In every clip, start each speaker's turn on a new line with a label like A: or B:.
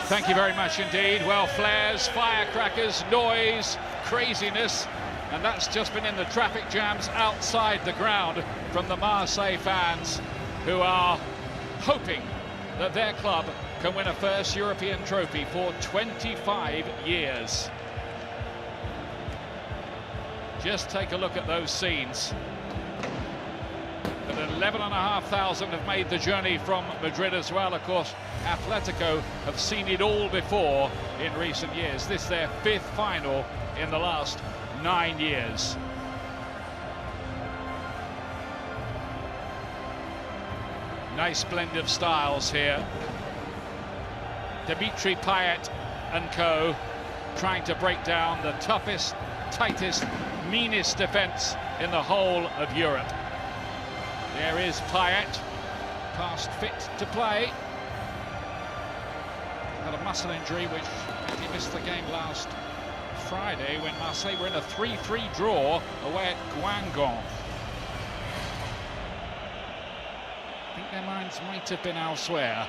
A: Thank you very much indeed. Well, flares, firecrackers, noise, craziness, and that's just been in the traffic jams outside the ground from the Marseille fans, who are hoping that their club can win a first European trophy for 25 years. Just take a look at those scenes. But 11,500 have made the journey from Madrid as well. Of course, Atletico have seen it all before in recent years. This is their 5th final in the last 9 years. Nice blend of styles here. Dimitri Payet and co. trying to break down the toughest, tightest, meanest defence in the whole of Europe. There is Payet, past fit to play. Had a muscle injury which meant he missed the game last Friday when Marseille were in a 3-3 draw away at Guingamp. I think their minds might have been elsewhere.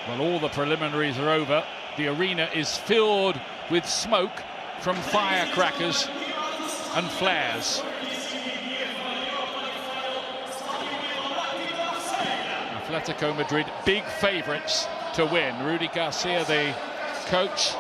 A: Well, all the preliminaries are over. The arena is filled with smoke from firecrackers and flares. Atletico Madrid, big favourites to win. Rudy Garcia, the coach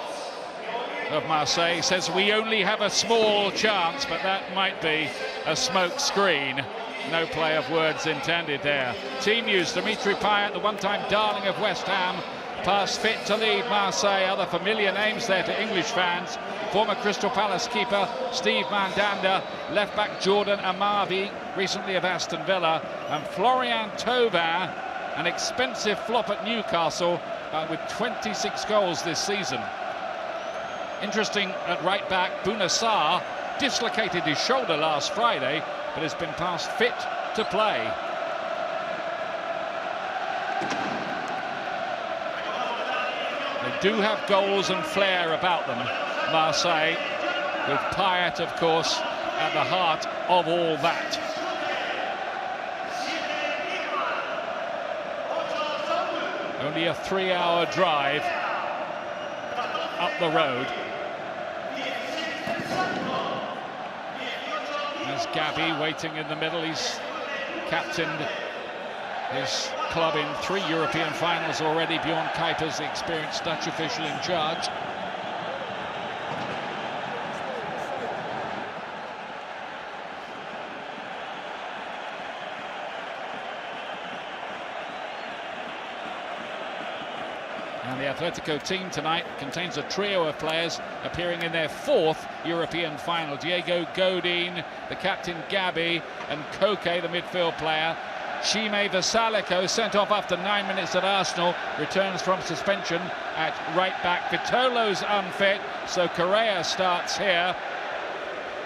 A: of Marseille, says we only have a small chance, but that might be a smoke screen. No play of words intended there. Team news: Dimitri Payet, the one-time darling of West Ham, past fit to lead Marseille. Other familiar names there to English fans: former Crystal Palace keeper Steve Mandanda, left-back Jordan Amavi, recently of Aston Villa, and Florian Thauvin, an expensive flop at Newcastle, with 26 goals this season. Interesting at right back, Bouna Sarr dislocated his shoulder last Friday, but has been past fit to play. They do have goals and flair about them, Marseille, with Payet, of course, at the heart of all that. Only a 3-hour drive up the road. There's Gabi waiting in the middle. He's captained his club in 3 European finals already. Bjorn Kuipers, the experienced Dutch official in charge. And the Atletico team tonight contains a trio of players appearing in their 4th European final. Diego Godin, the captain Gabi, and Koke, the midfield player. Shime Vasalico, sent off after 9 minutes at Arsenal, returns from suspension at right back. Vitolo's unfit, so Correa starts here.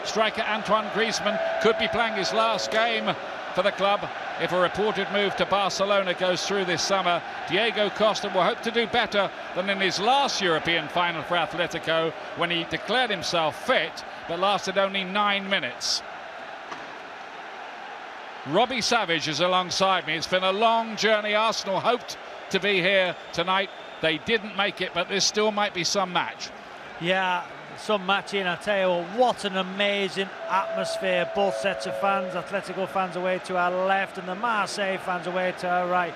A: Striker Antoine Griezmann could be playing his last game for the club if a reported move to Barcelona goes through this summer. Diego Costa will hope to do better than in his last European final for Atletico, when he declared himself fit but lasted only 9 minutes. Robbie Savage is alongside me. It's been a long journey. Arsenal hoped to be here tonight. They didn't make it, but this still might be some match.
B: Yeah, some matching. I tell you what an amazing atmosphere. Both sets of fans, Atletico fans away to our left and the Marseille fans away to our right,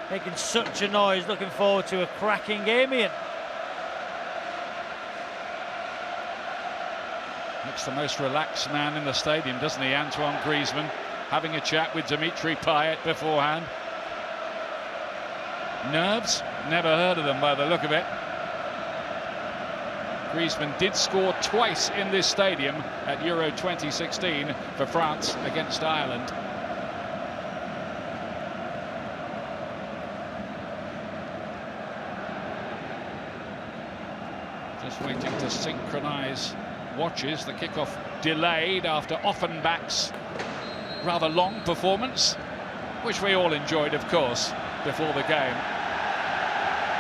B: making such a noise. Looking forward to a cracking game, Ian.
A: Looks the most relaxed man in the stadium, doesn't he, Antoine Griezmann, having a chat with Dimitri Payet beforehand. Nerves? Never heard of them by the look of it. Griezmann did score twice in this stadium at Euro 2016 for France against Ireland. Just waiting to synchronise watches. The kickoff delayed after Offenbach's rather long performance, which we all enjoyed, of course, before the game.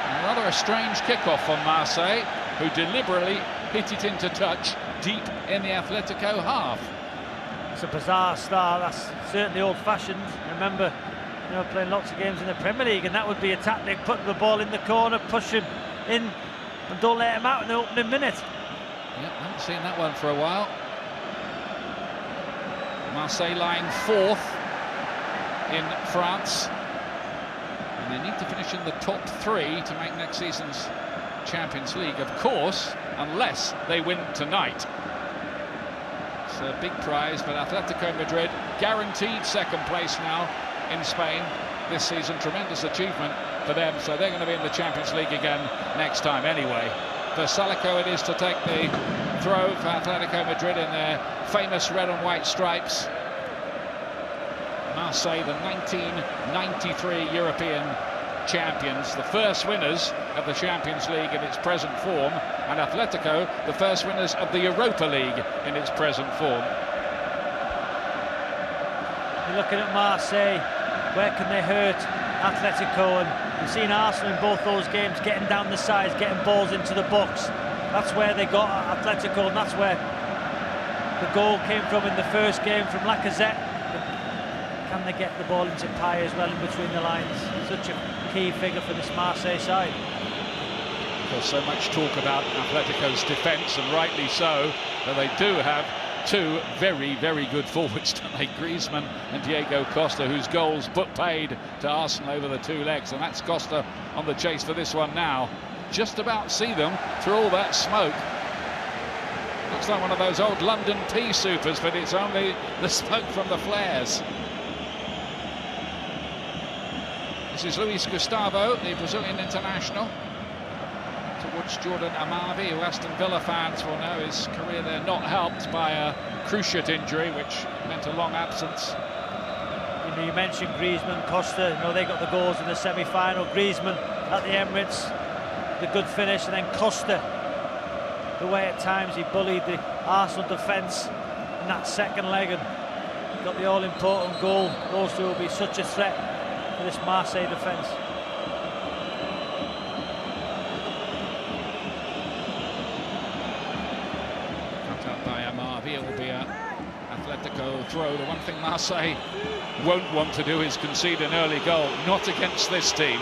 A: And rather a strange kickoff from Marseille, who deliberately hit it into touch deep in the Atletico half.
B: It's a bizarre start. That's certainly old-fashioned. Remember you know, playing lots of games in the Premier League, and that would be a tactic: put the ball in the corner, push him in, and don't let him out in the opening minute.
A: Yeah, I haven't seen that one for a while. Marseille lying 4th in France, and they need to finish in the top 3 to make next season's Champions League, of course, unless they win tonight. It's a big prize, but Atletico Madrid guaranteed 2nd place now in Spain this season. Tremendous achievement for them, so they're going to be in the Champions League again next time anyway. For Salico it is to take the throw for Atletico Madrid in their famous red and white stripes. Marseille, the 1993 European champions, the first winners of the Champions League in its present form, and Atletico, the first winners of the Europa League in its present form.
B: You're looking at Marseille, where can they hurt Atletico? And you've seen Arsenal in both those games getting down the sides, getting balls into the box. That's where they got Atletico, and that's where the goal came from in the first game from Lacazette. Can they get the ball into Payet as well in between the lines? Such a key figure for this Marseille side.
A: There's so much talk about Atletico's defence, and rightly so, that they do have 2 very, very good forwards, don't they? Griezmann and Diego Costa, whose goals paid to Arsenal over the 2 legs, and that's Costa on the chase for this one now. Just about see them through all that smoke. Looks like one of those old London pea supers, but it's only the smoke from the flares. This is Luis Gustavo, the Brazilian international, towards Jordan Amavi, who Aston Villa fans will know his career there not helped by a cruciate injury, which meant a long absence.
B: You know, you mentioned Griezmann, Costa. You know, they got the goals in the semi-final. Griezmann at the Emirates, the good finish, and then Costa, the way at times he bullied the Arsenal defence in that second leg and got the all-important goal. Those 2 will be such a threat for this Marseille defence.
A: Cut out by Amavi, it will be a Atletico throw. The one thing Marseille won't want to do is concede an early goal, not against this team.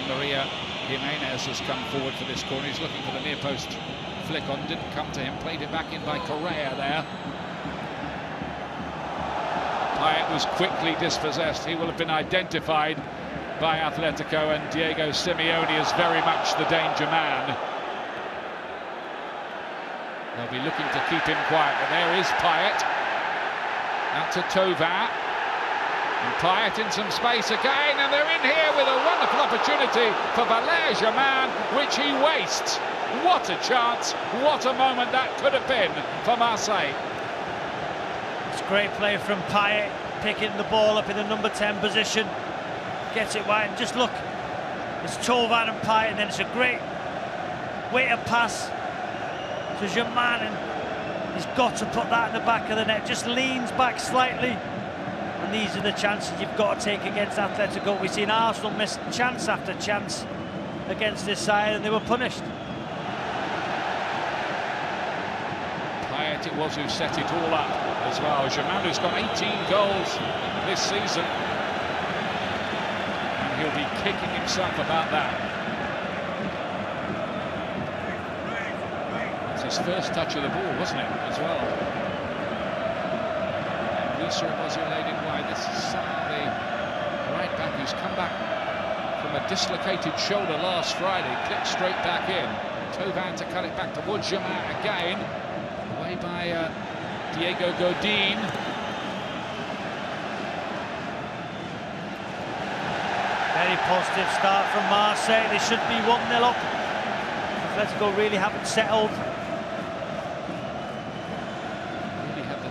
A: Maria Jimenez has come forward for this corner. He's looking for the near post flick on, didn't come to him, played it back in by Correa there. Payet was quickly dispossessed. He will have been identified by Atletico, and Diego Simone is very much the danger man. They'll be looking to keep him quiet, but there is Payet. Out to Thauvin. And Payet in some space again, and they're in here with a wonderful opportunity for Valère Germain, which he wastes. What a chance, what a moment that could have been for Marseille.
B: It's great play from Payet, picking the ball up in the number 10 position. Gets it wide, and just look, it's Thauvin and Payet, and then it's a great weighted pass to Germain, and he's got to put that in the back of the net. Just leans back slightly. And these are the chances you've got to take against Atletico. We've seen Arsenal miss chance after chance against this side, and they were punished.
A: Payet it was who set it all up as well. Germain, who's got 18 goals this season, and he'll be kicking himself about that. It's his first touch of the ball, wasn't it, as well? It was laid in wide. This is the right back who's come back from a dislocated shoulder last Friday, clipped straight back in. Thauvin to cut it back towards Germain again, away by Diego Godin.
B: Very positive start from Marseille. They should be 1-0 up. Atletico really haven't settled.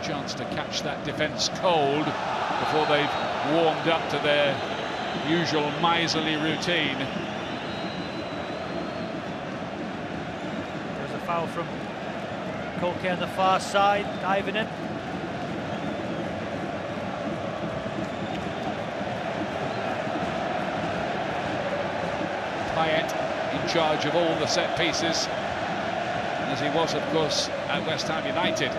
A: Chance to catch that defence cold before they've warmed up to their usual miserly routine.
B: There's a foul from Koke on the far side, diving in. Payet in charge of all the set pieces. And
A: as he was, of course, at West Ham United.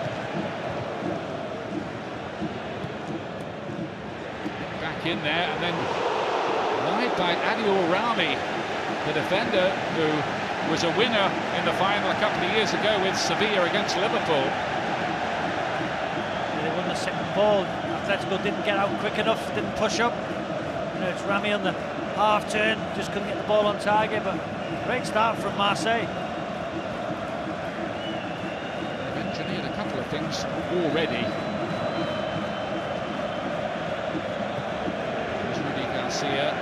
A: Back in there, and then wide by Adil Rami, the defender who was a winner in the final a couple of years ago with Sevilla against Liverpool.
B: They won the second ball. Atletico didn't get out quick enough, didn't push up. You know, it's Rami on the half turn, just couldn't get the ball on target, but great start from Marseille.
A: They've engineered a couple of things already. Rudy Garcia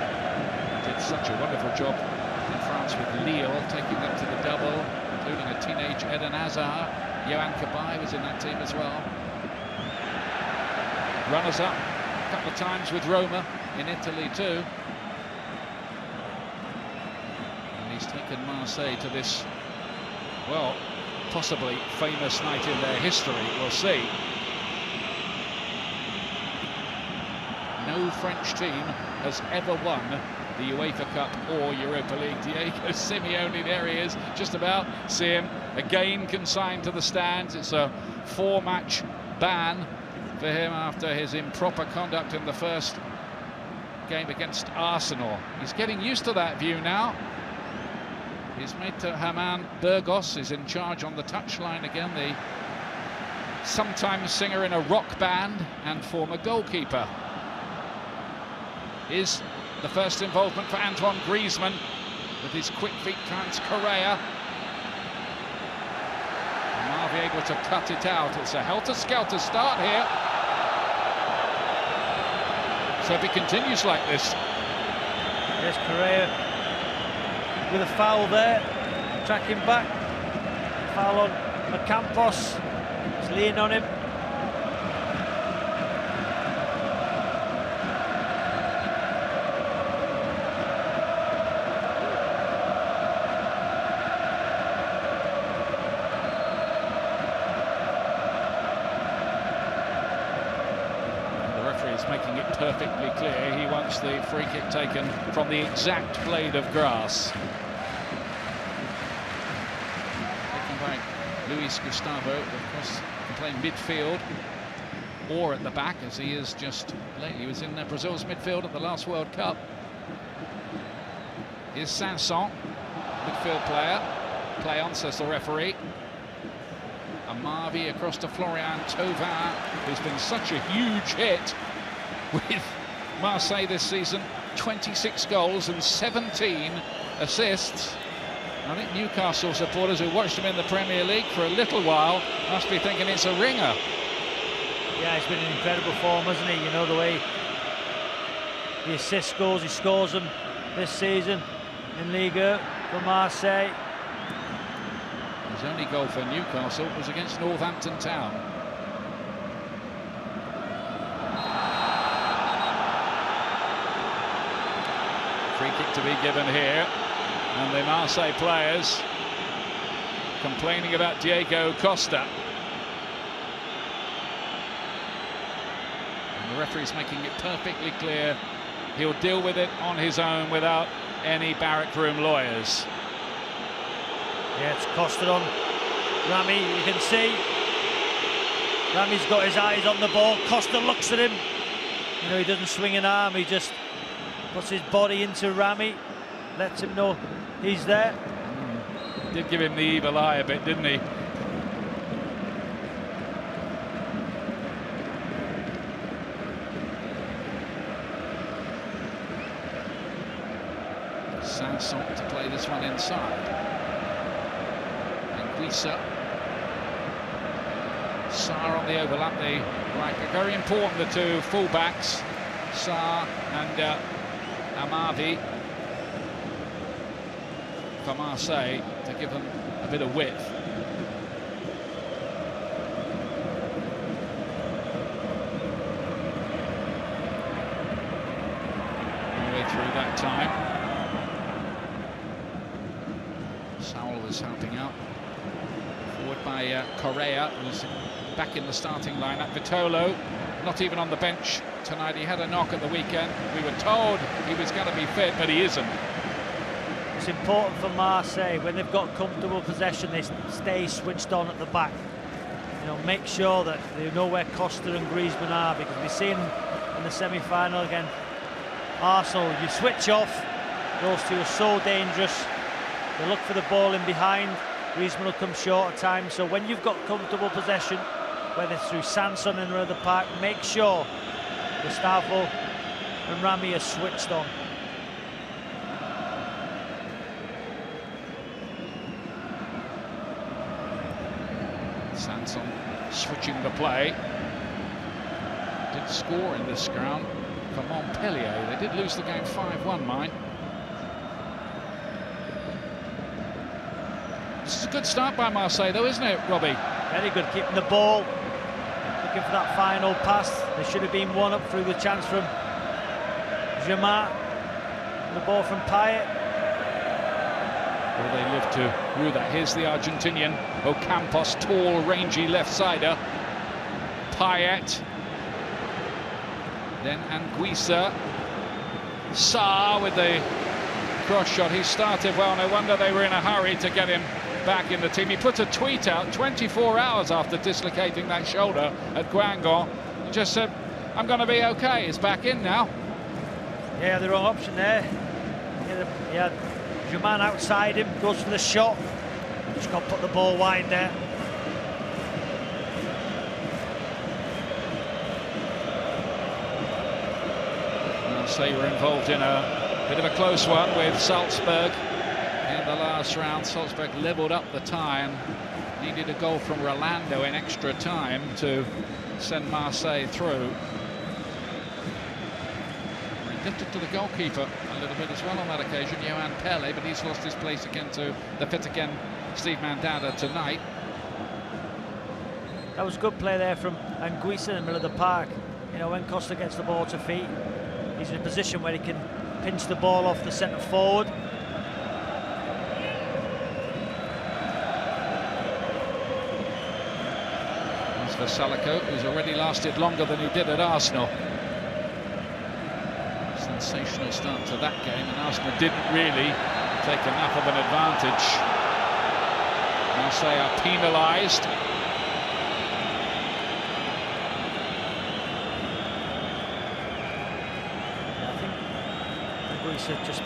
A: did such a wonderful job in France with Lille, taking them to the double, including a teenage Eden Hazard. Yohan Cabaye was in that team as well. Runners-up a couple of times with Roma in Italy too. And he's taken Marseille to this, well, possibly famous night in their history. We'll see. No French team has ever won the UEFA Cup or Europa League. Diego Simone, there he is, just about. See him again consigned to the stands. It's a 4-match ban for him after his improper conduct in the first game against Arsenal. He's getting used to that view now. His mate Herman Burgos is in charge on the touchline again, the sometimes singer in a rock band and former goalkeeper. Is the first involvement for Antoine Griezmann with his quick feet trans Correa. Marvi able to cut it out. It's a helter-skelter start here. So if it continues like this.
B: Yes, Correa with a foul there, tracking back. Foul on Campos. He's leaning on him.
A: Making it perfectly clear he wants the free kick taken from the exact blade of grass. Taken by Luis Gustavo, of course, playing midfield or at the back, as he is just lately. He was in Brazil's midfield at the last World Cup. Here's Sanson, midfield player. Play on, says the referee. Amavi across to Florian Thauvin, who's been such a huge hit with Marseille this season. 26 goals and 17 assists. I think Newcastle supporters who watched him in the Premier League for a little while must be thinking it's a ringer.
B: Yeah, he's been in incredible form, hasn't he? You know, the way he assists goals, he scores them this season in Liga for Marseille.
A: His only goal for Newcastle was against Northampton Town. Free kick to be given here, and the Marseille players complaining about Diego Costa. And the referee's making it perfectly clear he'll deal with it on his own without any barrack room lawyers.
B: Yeah, it's Costa on Rami, you can see. Rami's got his eyes on the ball. Costa looks at him. You know, he doesn't swing an arm, he just puts his body into Rami, lets him know he's there.
A: Did give him the evil eye a bit, didn't he? Sanson to play this one inside. And Guisa. Sarr on the overlap, the right. Very important, the two full-backs, Sarr and Amavi, for Marseille, to give them a bit of width. All the way through that time. Saul was helping out. Forward by Correa, who's back in the starting lineup. Vitolo, not even on the bench tonight. He had a knock at the weekend. We were told he was going to be fit, but he isn't.
B: It's important for Marseille, when they've got comfortable possession, they stay switched on at the back. You know, make sure that they know where Costa and Griezmann are, because we've seen in the semi-final against Arsenal, you switch off, those two are so dangerous. They look for the ball in behind, Griezmann will come short at times. So when you've got comfortable possession, whether it's through Sanson in the park, make sure Gustavo and Rami are switched on.
A: Sanson switching the play. Did score in this ground for Montpellier. They did lose the game 5-1, mind. This is a good start by Marseille, though, isn't it, Robbie?
B: Very good, keeping the ball, looking for that final pass. They should have been one up through the chance from Griezmann. The ball from Payet.
A: Well, they live to rue that. Here's the Argentinian, Ocampos, tall, rangy left-sider. Payet. Then Anguissa. Sarr with the cross shot. He started well. No wonder they were in a hurry to get him back in the team. He put a tweet out 24 hours after dislocating that shoulder at Guingamp. He just said, I'm going to be okay. He's back in now.
B: Yeah, the wrong option there. He had Griezmann outside him, goes for the shot. Just got to put the ball wide there.
A: Marseille were involved in a bit of a close one with Salzburg in the last round. Salzburg levelled up the tie and needed a goal from Rolando in extra time to send Marseille through. Lifted to the goalkeeper a little bit as well on that occasion, Johan Pele, but he's lost his place again to the fit again Steve Mandanda tonight.
B: That was good play there from Anguissa in the middle of the park. You know, when Costa gets the ball to feet, he's in a position where he can pinch the ball off the centre forward.
A: As for Salako, who's already lasted longer than he did at Arsenal. Sensational start to that game, and Arsenal didn't really take enough of an advantage. Marseille are penalised.
B: I think Anguissa just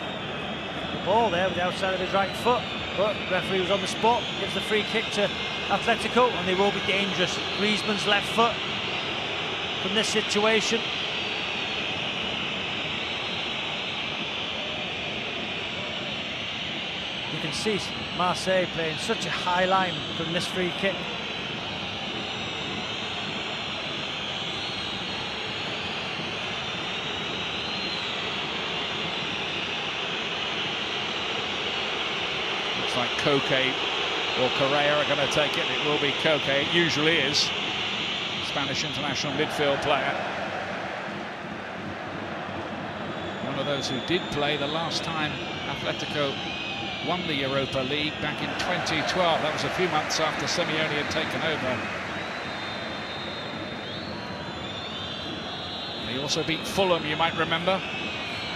B: the ball there with the outside of his right foot, but the referee was on the spot, gives the free kick to Atletico, and they will be dangerous. Griezmann's left foot from this situation. You can see Marseille playing such a high line from this free kick.
A: Looks like Koke or Correa are going to take it. It will be Koke. It usually is. Spanish international midfield player. One of those who did play the last time Atletico won the Europa League back in 2012. That was a few months after Simeone had taken over. He also beat Fulham, you might remember,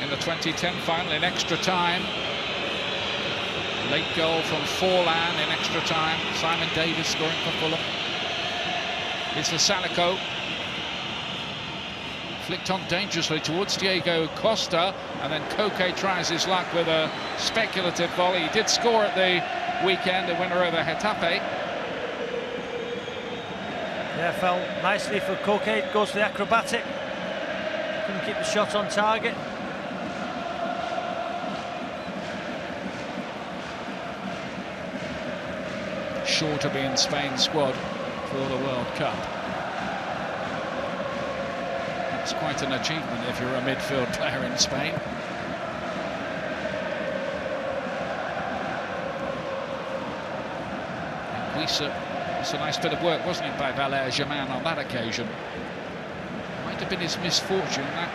A: in the 2010 final in extra time. Late goal from Forlan in extra time. Simon Davis scoring for Fulham. It's for Salako. Flicked on dangerously towards Diego Costa, and then Koke tries his luck with a speculative volley. He did score at the weekend, a winner over Getafe.
B: Yeah, fell nicely for Koke, goes for the acrobatic. Couldn't keep the shot on target.
A: Sure to be in Spain's squad for the World Cup. It's quite an achievement if you're a midfield player in Spain. Anguissa, it's a nice bit of work, wasn't it, by Valère Germain on that occasion. Might have been his misfortune. That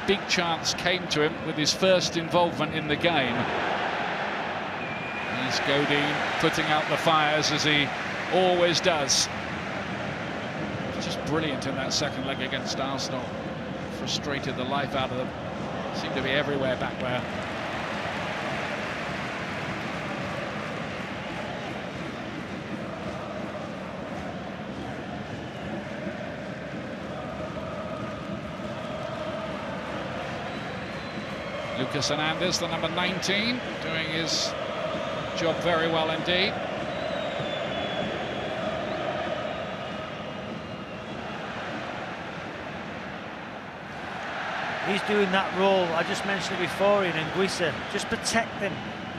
A: big chance came to him with his first involvement in the game. Here's Godin putting out the fires as he always does. Just brilliant in that second leg against Arsenal. Frustrated the life out of them. Seemed to be everywhere back there. Lucas Hernandez, the number 19, doing his job very well indeed.
B: He's doing that role, I just mentioned it before, in Anguissa, just protecting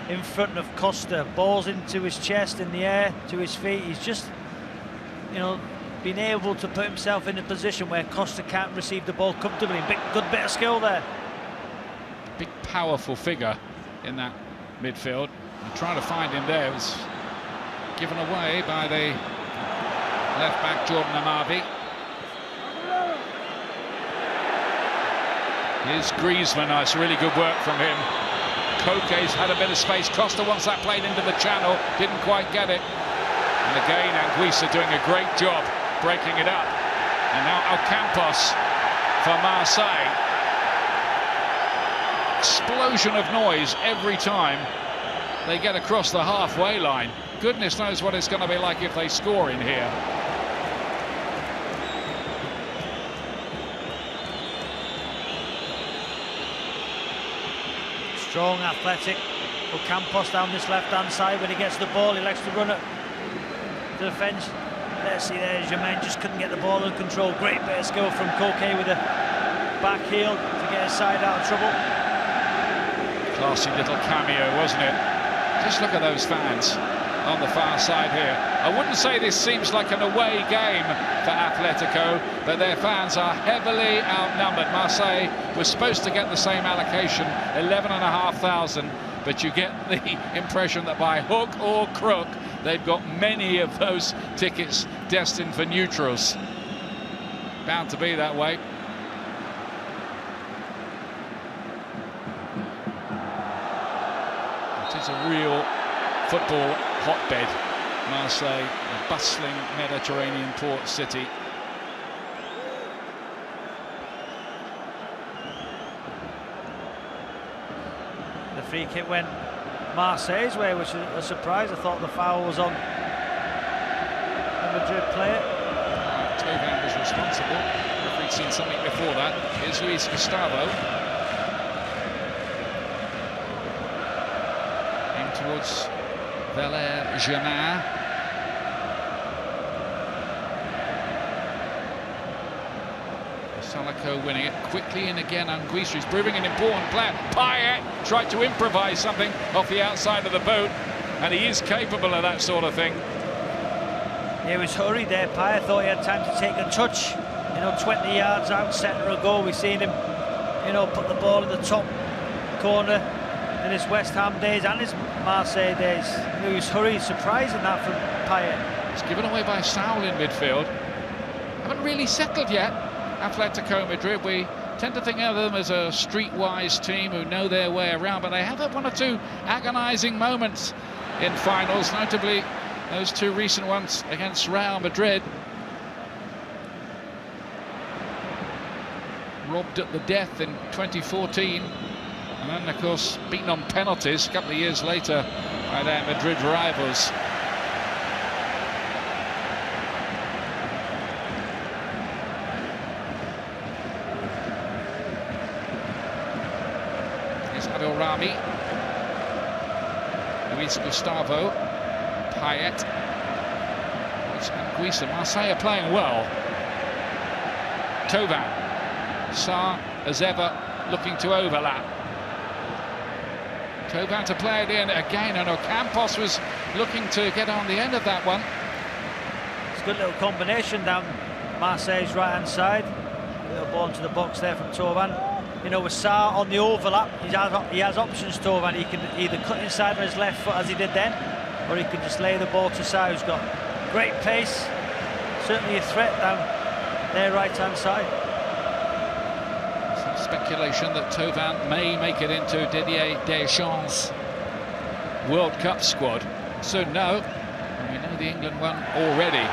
B: in front of Costa. Balls into his chest, in the air, to his feet. He's just, you know, been able to put himself in a position where Costa can't receive the ball comfortably. Good bit of skill there.
A: Big, powerful figure in that midfield. And trying to find him there was given away by the left back, Jordan Amavi. Here's Griezmann. Nice, really good work from him. Koke's had a bit of space. Costa wants that played into the channel, didn't quite get it. And again, Anguissa doing a great job breaking it up. And now Ocampos for Marseille. Explosion of noise every time they get across the halfway line. Goodness knows what it's going to be like if they score in here.
B: Strong, athletic. Ocampos down this left-hand side. When he gets the ball, he likes to run it to the fence. Let's see there, Germain just couldn't get the ball in control. Great bit of skill from Koke with a back heel to get his side out of trouble.
A: Classy little cameo, wasn't it? Just look at those fans on the far side here. I wouldn't say this seems like an away game for Atletico, but their fans are heavily outnumbered. Marseille was supposed to get the same allocation, 11,500, but you get the impression that by hook or crook, they've got many of those tickets destined for neutrals. Bound to be that way. It is a real football hotbed, Marseille, a bustling Mediterranean port city.
B: The free kick went Marseille's way, which was a surprise. I thought the foul was on the Madrid player.
A: Tovan was responsible. If we'd seen something before that, here's Luis Gustavo. In towards Valère Germain. Salaco winning it quickly in again. Anguissa is proving an important player. Payet tried to improvise something off the outside of the boot, and he is capable of that sort of thing.
B: He was hurried there. Payet thought he had time to take a touch. You know, 20 yards out, centre a goal. We've seen him, you know, put the ball in the top corner in his West Ham days and his Marseille days. He was hurried, surprising that from Payet.
A: It's given away by Saul in midfield. Haven't really settled yet, Atletico Madrid. We tend to think of them as a streetwise team who know their way around, but they have had one or two agonising moments in finals, notably those two recent ones against Real Madrid. Robbed at the death in 2014, and then, of course, beaten on penalties a couple of years later by their Madrid rivals. Here's Adil Rami, Luis Gustavo, Payet, Anguissa. Marseille are playing well. Tovan. Sarr, as ever, looking to overlap. Tovan to play it in again, and Ocampos was looking to get on the end of that one.
B: It's a good little combination down Marseille's right-hand side. Little ball into the box there from Tovan. You know, with Sarr on the overlap, he has options, Tovan. He can either cut inside with his left foot, as he did then, or he can just lay the ball to Sarr, who's got great pace. Certainly a threat down their right-hand side.
A: Speculation that Tovan may make it into Didier Deschamps' World Cup squad. So no, and we know the England one already.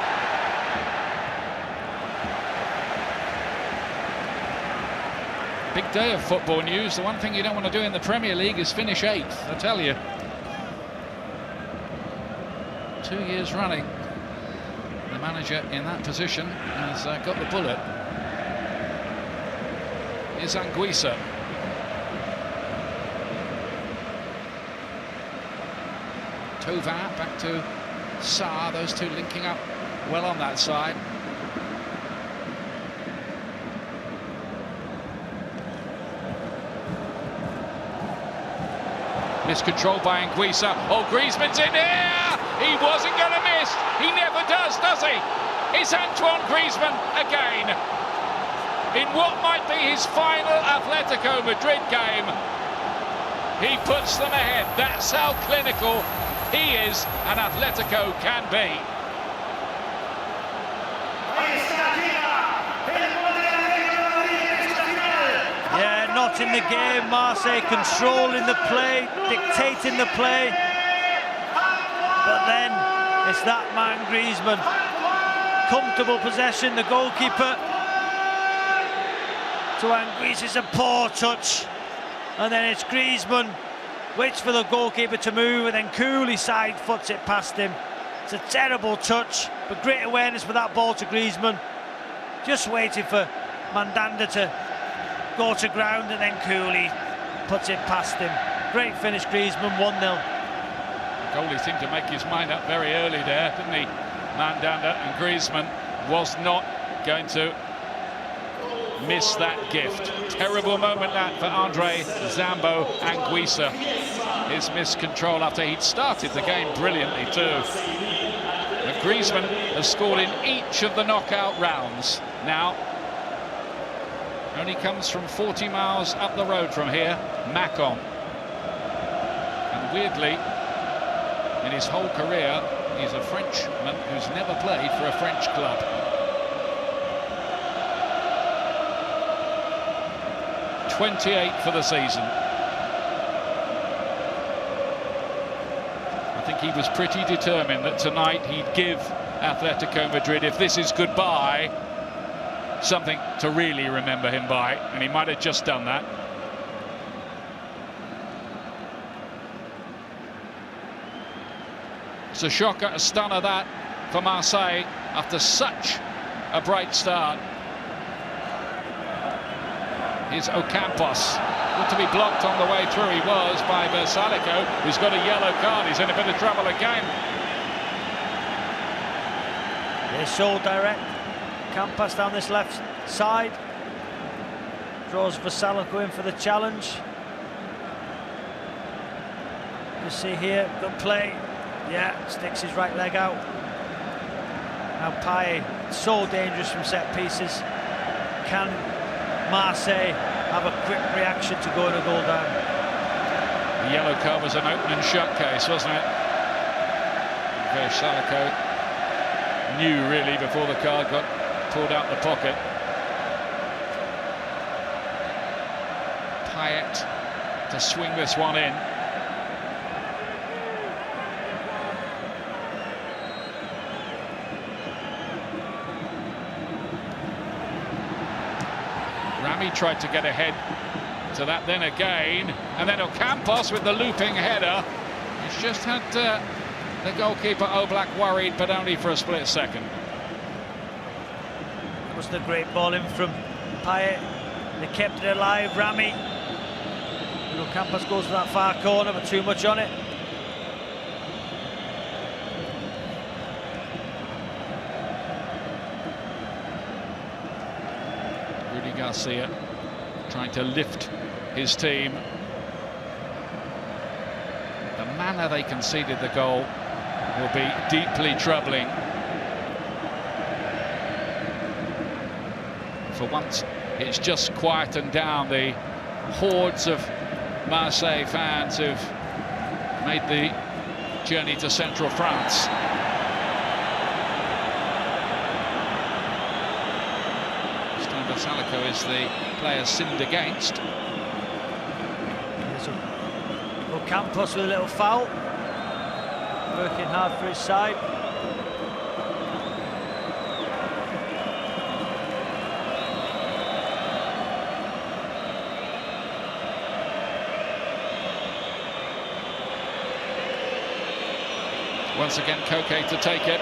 A: Big day of football news. The one thing you don't want to do in the Premier League is finish 8th, I tell you. 2 years running, the manager in that position has got the bullet. Is Anguissa. Tovin back to Sarr, those two linking up well on that side. Miscontrol by Anguissa. Oh, Griezmann's in here! He wasn't going to miss. He never does he? It's Antoine Griezmann again. In what might be his final Atletico Madrid game, he puts them ahead. That's how clinical he is, and Atletico can be.
B: Yeah, not in the game. Marseille controlling the play, dictating the play. But then it's that man Griezmann. Comfortable possession, the goalkeeper. To Anguissa, it's a poor touch. And then it's Griezmann. Waits for the goalkeeper to move and then coolly side foots it past him. It's a terrible touch, but great awareness with that ball to Griezmann. Just waiting for Mandanda to go to ground and then coolly puts it past him. Great finish, Griezmann, 1-0.
A: The goalie seemed to make his mind up very early there, didn't he? Mandanda, and Griezmann was not going to miss that gift. Terrible moment that for Andre Zambo Anguissa. His miscontrol after he'd started the game brilliantly too. And Griezmann has scored in each of the knockout rounds now. Only comes from 40 miles up the road from here, Macon. And weirdly, in his whole career, he's a Frenchman who's never played for a French club. .28 for the season. I think he was pretty determined that tonight he'd give Atletico Madrid, if this is goodbye, something to really remember him by, and he might have just done that. It's a shocker, a stunner that for Marseille after such a bright start. Is Ocampos. Good to be blocked on the way through. He was by Bersalico, who's got a yellow card. He's in a bit of trouble again.
B: They're so direct. Campas down this left side. Draws Bersalico in for the challenge. You see here, good play. Yeah, sticks his right leg out. Now Payet, so dangerous from set pieces. Can Marseille have a quick reaction to going a goal down?
A: The yellow card was an open and shut case, wasn't it? Bersalico knew really before the card got pulled out the pocket. Payet to swing this one in. Rami tried to get ahead to that then again, and then Ocampos with the looping header. He's just had the goalkeeper Oblak worried, but only for a split second.
B: That was the great ball in from Payet. They kept it alive, Rami. And Ocampos goes for that far corner, but too much on it.
A: Garcia trying to lift his team. The manner they conceded the goal will be deeply troubling. For once, it's just quietened down the hordes of Marseille fans who've made the journey to central France. Bersalico is the player sinned against.
B: Ocampos with a little foul. Working hard for his side.
A: Once again, Koke to take it.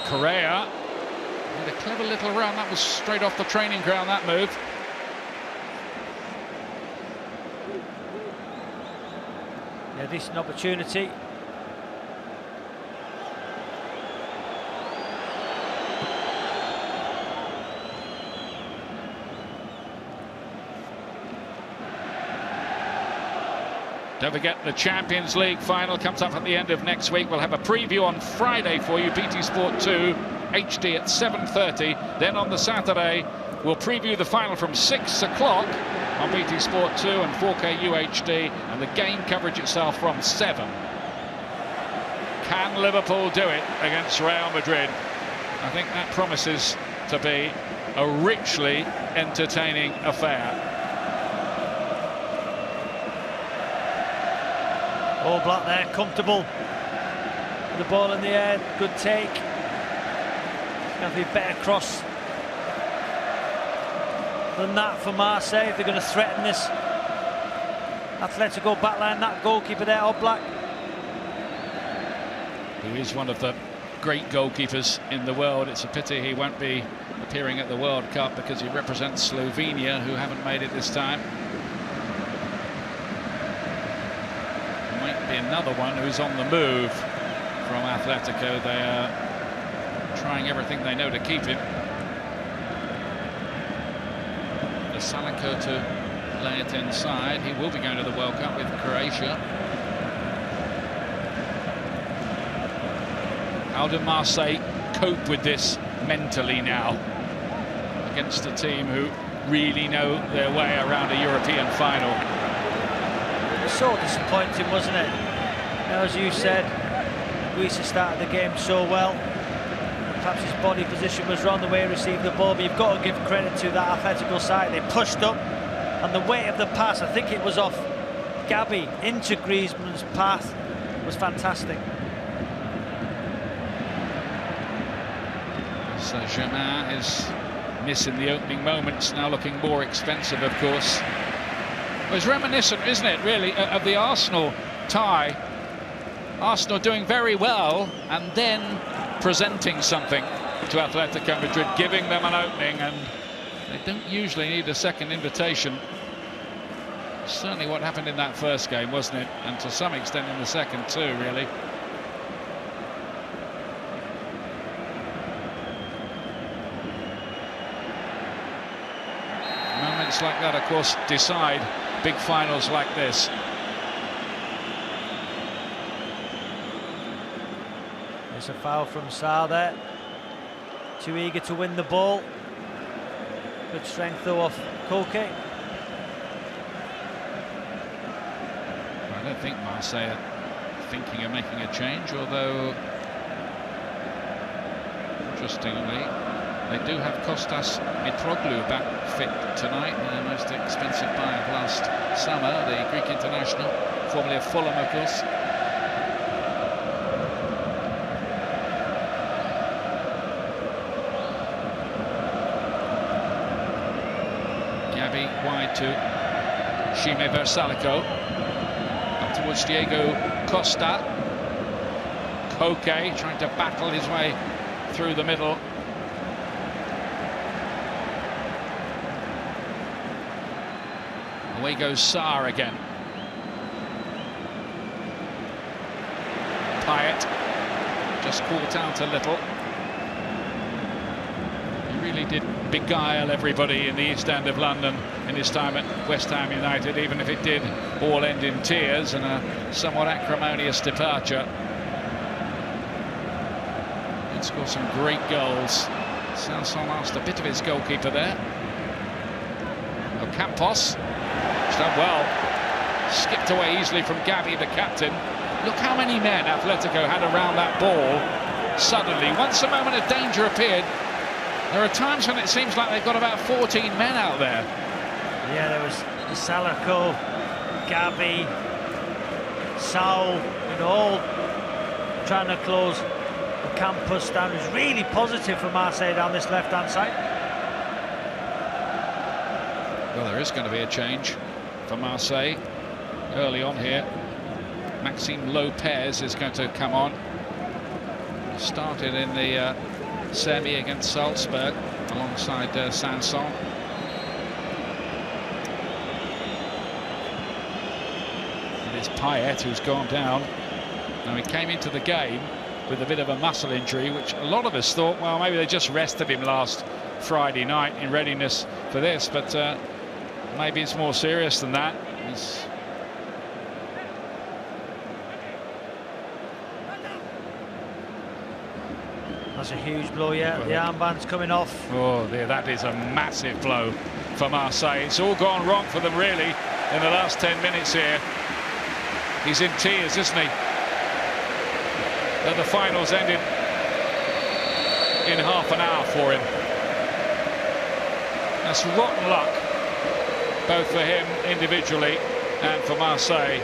A: Correa with a clever little run. That was straight off the training ground, that move.
B: Yeah, decent opportunity.
A: Don't forget, the Champions League final comes up at the end of next week. We'll have a preview on Friday for you, BT Sport 2 HD at 7:30. Then on the Saturday, we'll preview the final from 6 o'clock on BT Sport 2 and 4K UHD, and the game coverage itself from 7. Can Liverpool do it against Real Madrid? I think that promises to be a richly entertaining affair.
B: All Black there, comfortable. The ball in the air, good take. Going to be better cross than that for Marseille if they're going to threaten this Atletico backline. That goalkeeper there, All Black,
A: who is one of the great goalkeepers in the world. It's a pity he won't be appearing at the World Cup because he represents Slovenia, who haven't made it this time. Might be another one who's on the move from Atletico. They are trying everything they know to keep him. The Salako to lay it inside. He will be going to the World Cup with Croatia. How do Marseille cope with this mentally now against a team who really know their way around a European final?
B: So disappointing, wasn't it? Now, as you said, Greece started the game so well. Perhaps his body position was wrong, the way he received the ball, but you've got to give credit to that Atletico side. They pushed up, and the weight of the pass, I think it was off Gabi into Griezmann's path, was fantastic.
A: Saint-Germain is missing the opening moments, now looking more expensive, of course. It was reminiscent, isn't it, really, of the Arsenal tie. Arsenal doing very well and then presenting something to Atletico Madrid, giving them an opening, and they don't usually need a second invitation. Certainly what happened in that first game, wasn't it? And to some extent in the second too, really. Moments like that, of course, decide big finals like this.
B: There's a foul from Sarr there. Too eager to win the ball. Good strength though off Koke.
A: I don't think Marseille are thinking of making a change, although interestingly they do have Kostas Mitroglou back fit tonight, the most expensive buy of last summer, the Greek international, formerly of Fulham, of course. Gabi wide to Shime Versalako, up towards Diego Costa. Koke trying to battle his way through the middle. Away goes Sarr again. Payet just caught out a little. He really did beguile everybody in the East End of London in his time at West Ham United, even if it did all end in tears and a somewhat acrimonious departure. Did score some great goals. Sanson lost a bit of his goalkeeper there. Ocampos. Done well, skipped away easily from Gabi, the captain. Look how many men Atletico had around that ball suddenly. Once a moment of danger appeared, there are times when it seems like they've got about 14 men out there.
B: Yeah, there was Salako, Gabi, Saul, all trying to close the campus down. It was really positive for Marseille down this left-hand side.
A: Well, there is going to be a change for Marseille early on here. Maxime Lopez is going to come on. Started in the semi against Salzburg alongside Sanson. And it's Payet who's gone down. Now, he came into the game with a bit of a muscle injury, which a lot of us thought, well, maybe they just rested him last Friday night in readiness for this, but maybe it's more serious than that.
B: That's a huge blow, yeah. The armband's coming off.
A: Oh, that is a massive blow for Marseille. It's all gone wrong for them, really, in the last 10 minutes here. He's in tears, isn't he? The finals ended in half an hour for him. That's rotten luck, both for him individually and for Marseille.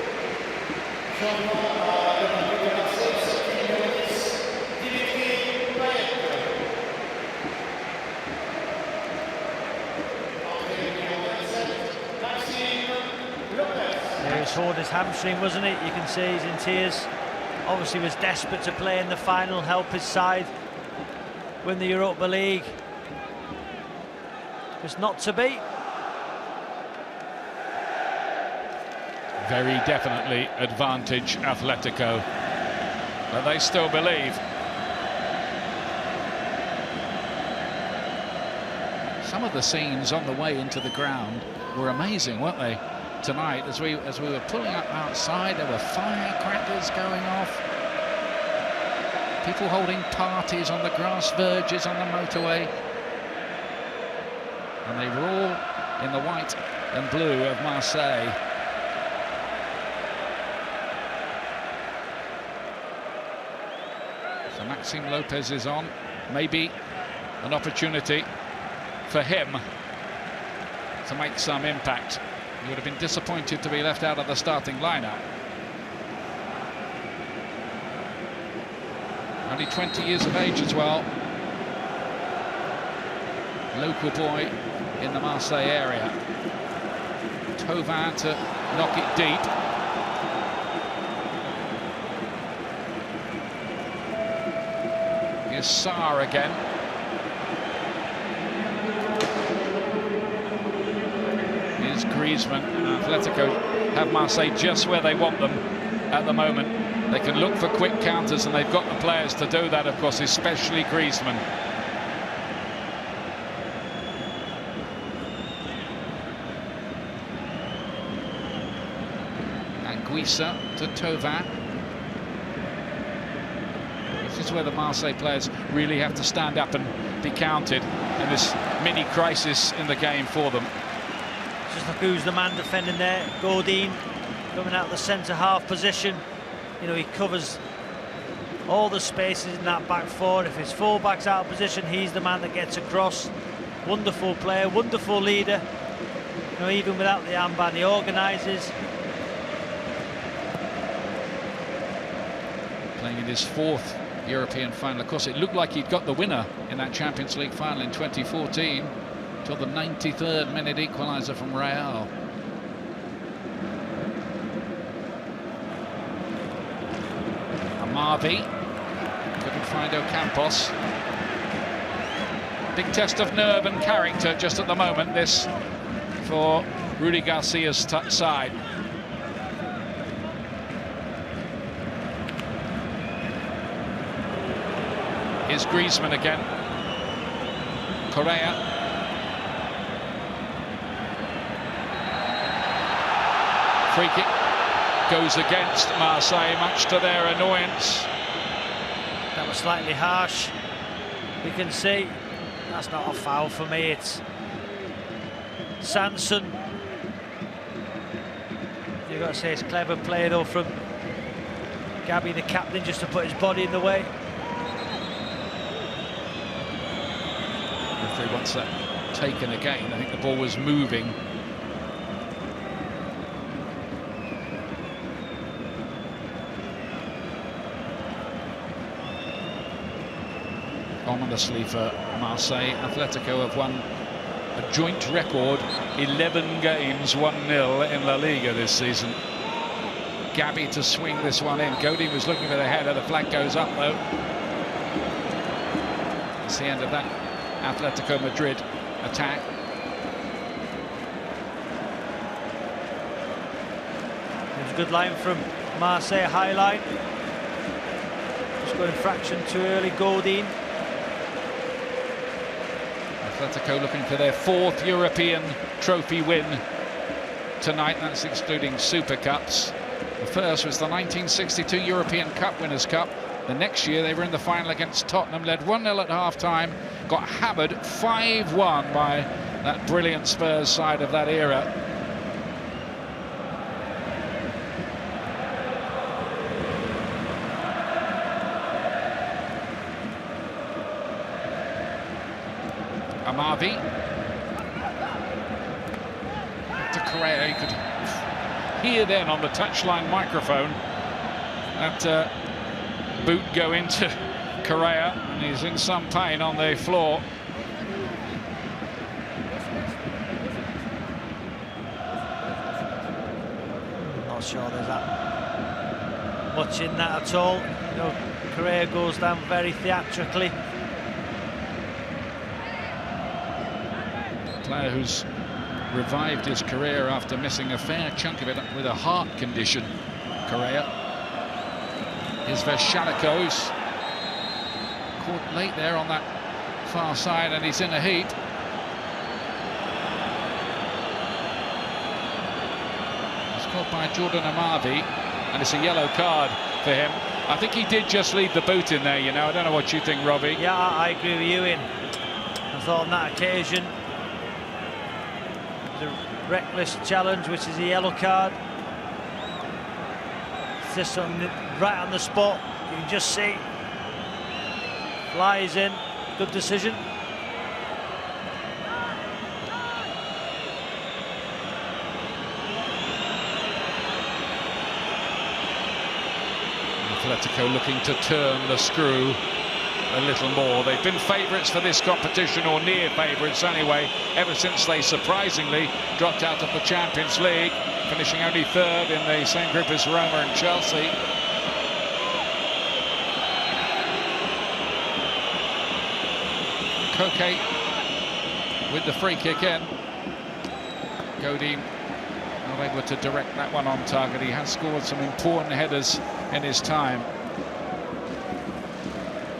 B: He was holding his hamstring, wasn't it? You can see he's in tears. Obviously was desperate to play in the final, help his side win the Europa League. It's not to be.
A: Very definitely advantage Atletico, but they still believe. Some of the scenes on the way into the ground were amazing, weren't they? Tonight, as we were pulling up outside, there were firecrackers going off, people holding parties on the grass verges on the motorway, and they were all in the white and blue of Marseille. So Maxime Lopez is on, maybe an opportunity for him to make some impact. He would have been disappointed to be left out of the starting lineup. Only 20 years of age as well. Local boy in the Marseille area. Thauvin to knock it deep. Here's Sarr again. Griezmann. Atletico have Marseille just where they want them at the moment. They can look for quick counters, and they've got the players to do that, of course, especially Griezmann. And Guissa to Thauvin. This is where the Marseille players really have to stand up and be counted in this mini crisis in the game for them.
B: Just look who's the man defending there. Godin coming out of the centre half position. You know, he covers all the spaces in that back four. If his full-back's out of position, he's the man that gets across. Wonderful player, wonderful leader. You know, even without the armband, he organises.
A: Playing in his fourth European final. Of course, it looked like he'd got the winner in that Champions League final in 2014. Till the 93rd minute equaliser from Real. Amavi couldn't find Ocampos. Big test of nerve and character just at the moment, this, for Rudy Garcia's side. Here's Griezmann again. Correa. Free kick goes against Marseille, much to their annoyance.
B: That was slightly harsh. We can see that's not a foul for me. It's Sanson. You've got to say it's clever play though from Gabi, the captain, just to put his body in the way.
A: If he wants that taken again, I think the ball was moving. Ominously for Marseille, Atletico have won a joint record 11 games 1-0 in La Liga this season. Gabi to swing this one in. Godin was looking for the header. The flag goes up though. That's the end of that Atletico Madrid attack.
B: There's a good line from Marseille, high line. Just going fraction too early, Godin.
A: Atletico looking for their 4th European trophy win tonight. That's excluding Super Cups. The first was the 1962 European Cup Winners' Cup. The next year they were in the final against Tottenham, led 1-0 at half-time, got hammered 5-1 by that brilliant Spurs side of that era. Amavi to Correa. You could hear then on the touchline microphone that boot go into Correa, and he's in some pain on the floor.
B: Not sure there's that much in that at all. You know, Correa goes down very theatrically.
A: Player who's revived his career after missing a fair chunk of it with a heart condition. Correa. Here's Veshalikos, caught late there on that far side, and he's in a heat. He's caught by Jordan Amavi, and it's a yellow card for him. I think he did just leave the boot in there, you know. I don't know what you think, Robbie.
B: Yeah, I agree with you, Ian. I thought on that occasion the reckless challenge, which is a yellow card. It's just right on the spot. You can just see. Flies in. Good decision.
A: Atletico looking to turn the screw a little more. They've been favourites for this competition, or near favourites anyway, ever since they surprisingly dropped out of the Champions League, finishing only 3rd in the same group as Roma and Chelsea. Koke with the free kick in. Godin not able to direct that one on target. He has scored some important headers in his time.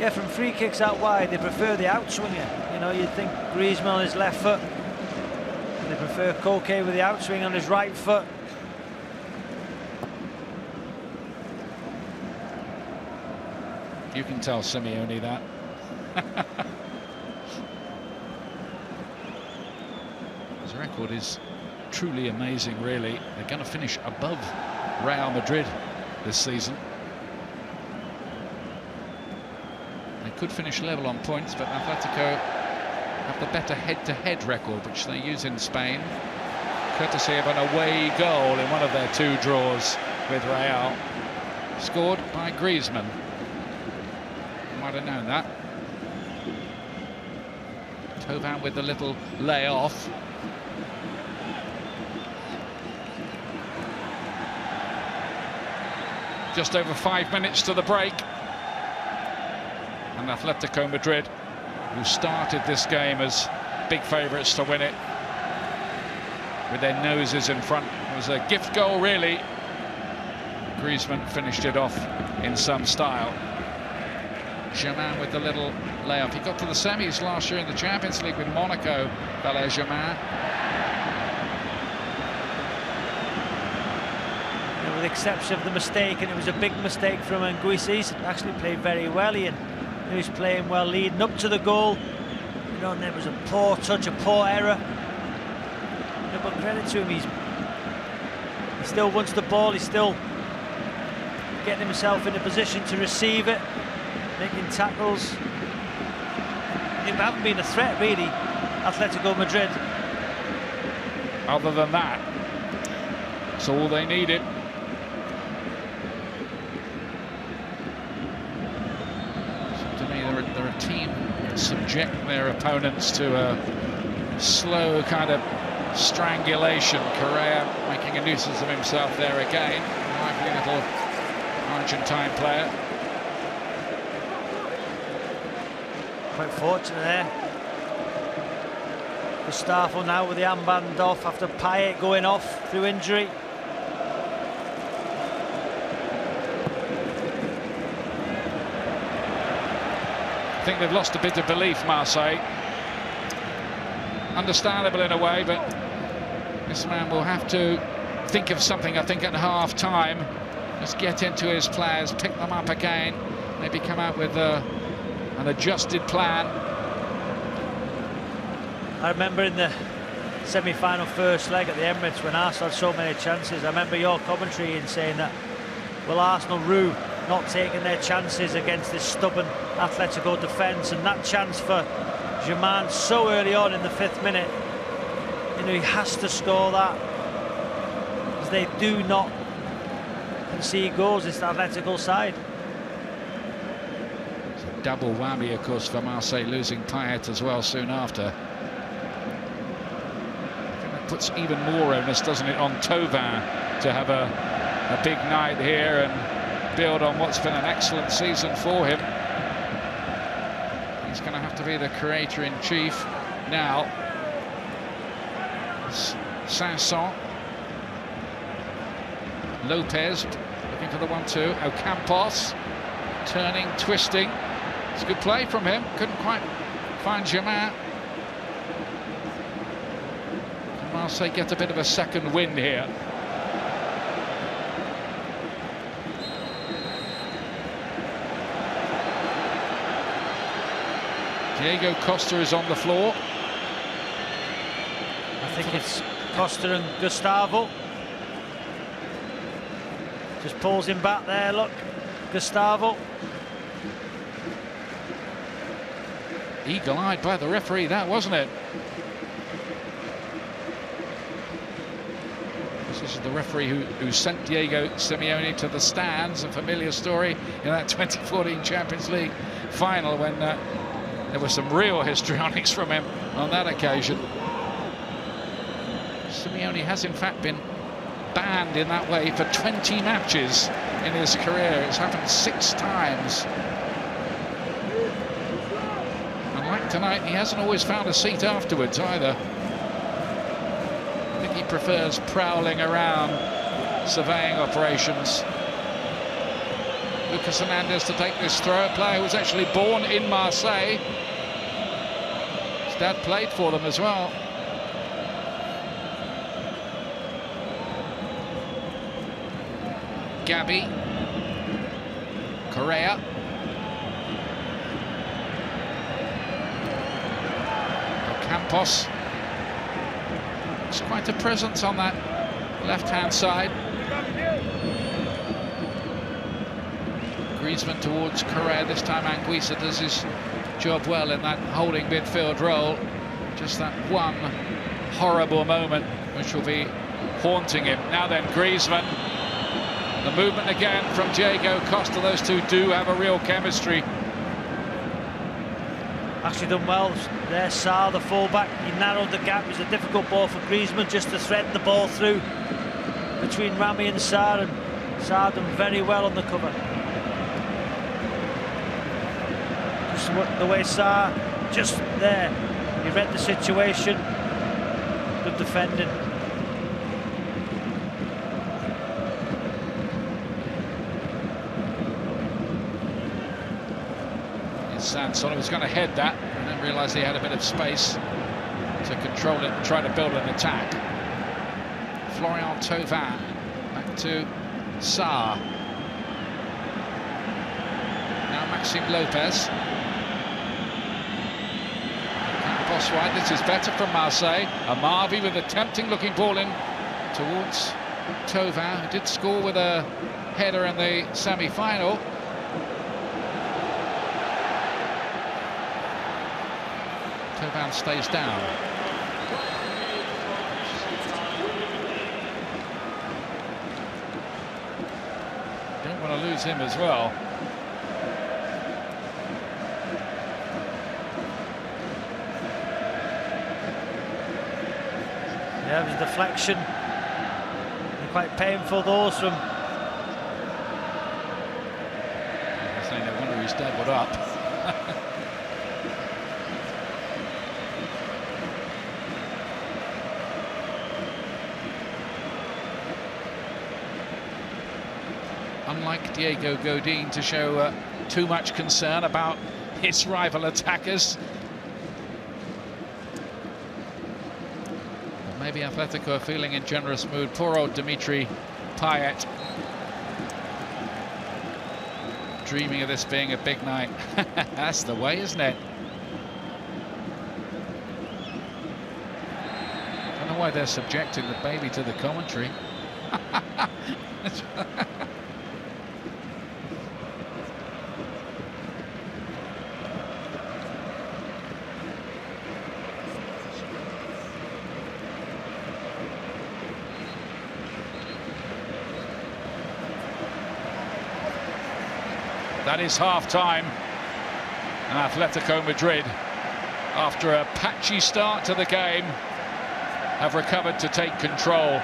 B: Yeah, from free kicks out wide, they prefer the outswinger. You know, you'd think Griezmann on his left foot. They prefer Koke with the outswing on his right foot.
A: You can tell Simeone that. His record is truly amazing, really. They're going to finish above Real Madrid this season. They could finish level on points, but Atletico have the better head-to-head record, which they use in Spain, courtesy of an away goal in one of their 2 draws with Real, scored by Griezmann. Might have known that. Tovan with the little lay-off. Just over 5 minutes to the break. And Atletico Madrid, who started this game as big favourites to win it, with their noses in front. It was a gift goal, really. Griezmann finished it off in some style. Germain with the little layoff. He got to the semis last year in the Champions League with Monaco, Valère Germain.
B: With the exception of the mistake, and it was a big mistake from Anguissis, actually played very well, Ian. He was playing well leading up to the goal. You know, and there was a poor touch, a poor error. You know, but credit to him, he still wants the ball, he's still getting himself in a position to receive it, making tackles. They haven't been a threat, really, Atletico Madrid.
A: Other than that, it's all they needed. So to me, they're a team that subject their opponents to a slow kind of strangulation. Correa making a nuisance of himself there again. Lively little Argentine player.
B: Quite fortunate there. Gustavo now with the armband off after Payet going off through injury.
A: I think they've lost a bit of belief, Marseille. Understandable in a way, but this man will have to think of something, I think, at half-time. Just get into his players, pick them up again, maybe come out with an adjusted plan.
B: I remember in the semi-final first leg at the Emirates when Arsenal had so many chances. I remember your commentary in saying that, will Arsenal rue not taking their chances against this stubborn Atletico defence, and that chance for Griezmann so early on in the 5th minute, you know, he has to score that, because they do not concede goals, this Atletico side.
A: It's a double whammy, of course, for Marseille, losing Payet as well soon after. Puts even more onus, doesn't it, on Thauvin to have a big night here and build on what's been an excellent season for him. He's going to have to be the creator-in-chief now. Sanson, Lopez looking for the 1-2. Ocampos turning, twisting. It's a good play from him. Couldn't quite find Griezmann. Marseille get a bit of a second wind here. Diego Costa is on the floor.
B: I think it's Costa and Gustavo. Just pulls him back there, look. Gustavo.
A: Eagle-eyed by the referee, that, wasn't it? This is the referee who sent Diego Simone to the stands, a familiar story in that 2014 Champions League final when there was some real histrionics from him on that occasion. Simeone has in fact been banned in that way for 20 matches in his career. It's happened 6 times. And like tonight, he hasn't always found a seat afterwards either. I think he prefers prowling around, surveying operations. Lucas Hernandez to take this throw. A player who was actually born in Marseille. His dad played for them as well. Gabi, Correa, Campos. It's quite a presence on that left-hand side. Griezmann towards Correa. This time Anguissa does his job well in that holding midfield role. Just that one horrible moment which will be haunting him. Now then, Griezmann. The movement again from Diego Costa. Those two do have a real chemistry.
B: Actually done well there, Sarr, the fullback. He narrowed the gap. It was a difficult ball for Griezmann just to thread the ball through between Rami and Sarr, and Sarr done very well on the cover. Just the way Sarr, just there, he read the situation. Good defending.
A: Sanson was going to head that and then realised he had a bit of space to control it and try to build an attack. Florian Thauvin back to Sarr. Now Maxime Lopez. Campos wide. This is better from Marseille. Amavi with a tempting looking ball in towards Thauvin, who did score with a header in the semi-final. Thauvin stays down. Don't want to lose him as well.
B: Yeah, it was a deflection. And quite painful, those from...
A: I say no wonder he's doubled up. Diego Godin to show too much concern about his rival attackers. Maybe Atletico are feeling in generous mood. Poor old Dimitri Payet, dreaming of this being a big night. That's the way, isn't it? I don't know why they're subjecting the baby to the commentary. That is half-time, and Atletico Madrid, after a patchy start to the game, have recovered to take control.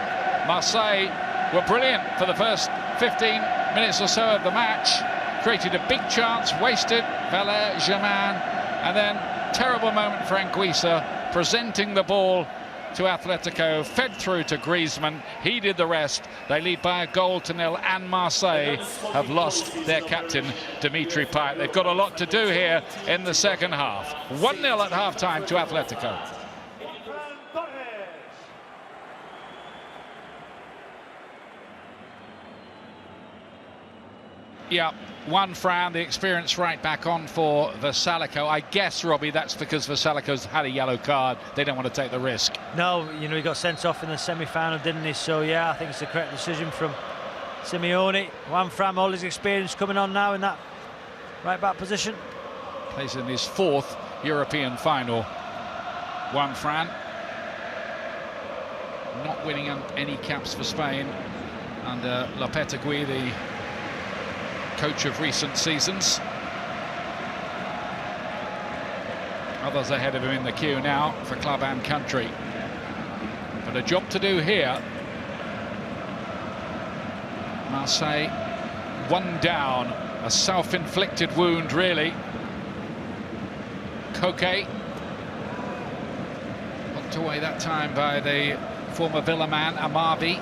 A: Marseille were brilliant for the first 15 minutes or so of the match, created a big chance, wasted Valère Germain, and then terrible moment for Anguissa, presenting the ball to Atletico, fed through to Griezmann. He did the rest. They lead by 1-0, and Marseille have lost their captain, Dimitri Payet. They've got a lot to do here in the second half. 1-0 at half-time to Atletico. Yeah, one frown, the experience right back on for Vasalico. I guess, Robbie, that's because Vasalico's had a yellow card. They don't want to take the risk. No, you know, he got sent off in the semi-final, didn't he? So, yeah, I think it's the correct decision from Simeone. Juan Fran, all his experience coming on now in that right-back position. Plays in his 4th European final. Juan Fran not winning any caps for Spain under Lopetegui, the coach of recent seasons. Others ahead of him in the queue now for club and country. But a job to do here. Marseille, 1 down, a self-inflicted wound, really. Koke, knocked away that time by the former Villa man, Amavi.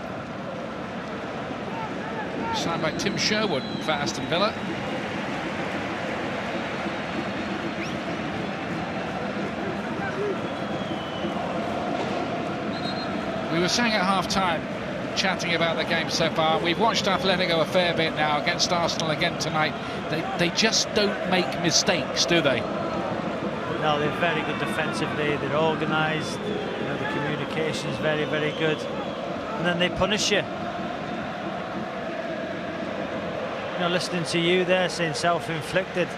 A: Signed by Tim Sherwood for Aston Villa. We were saying at half-time, chatting about the game so far, we've watched Atletico a fair bit now against Arsenal again tonight. They just don't make mistakes, do they? No, they're very good defensively, they're organised, you know, the communication is very, very good. And then they punish you. You know, listening to you there saying self-inflicted,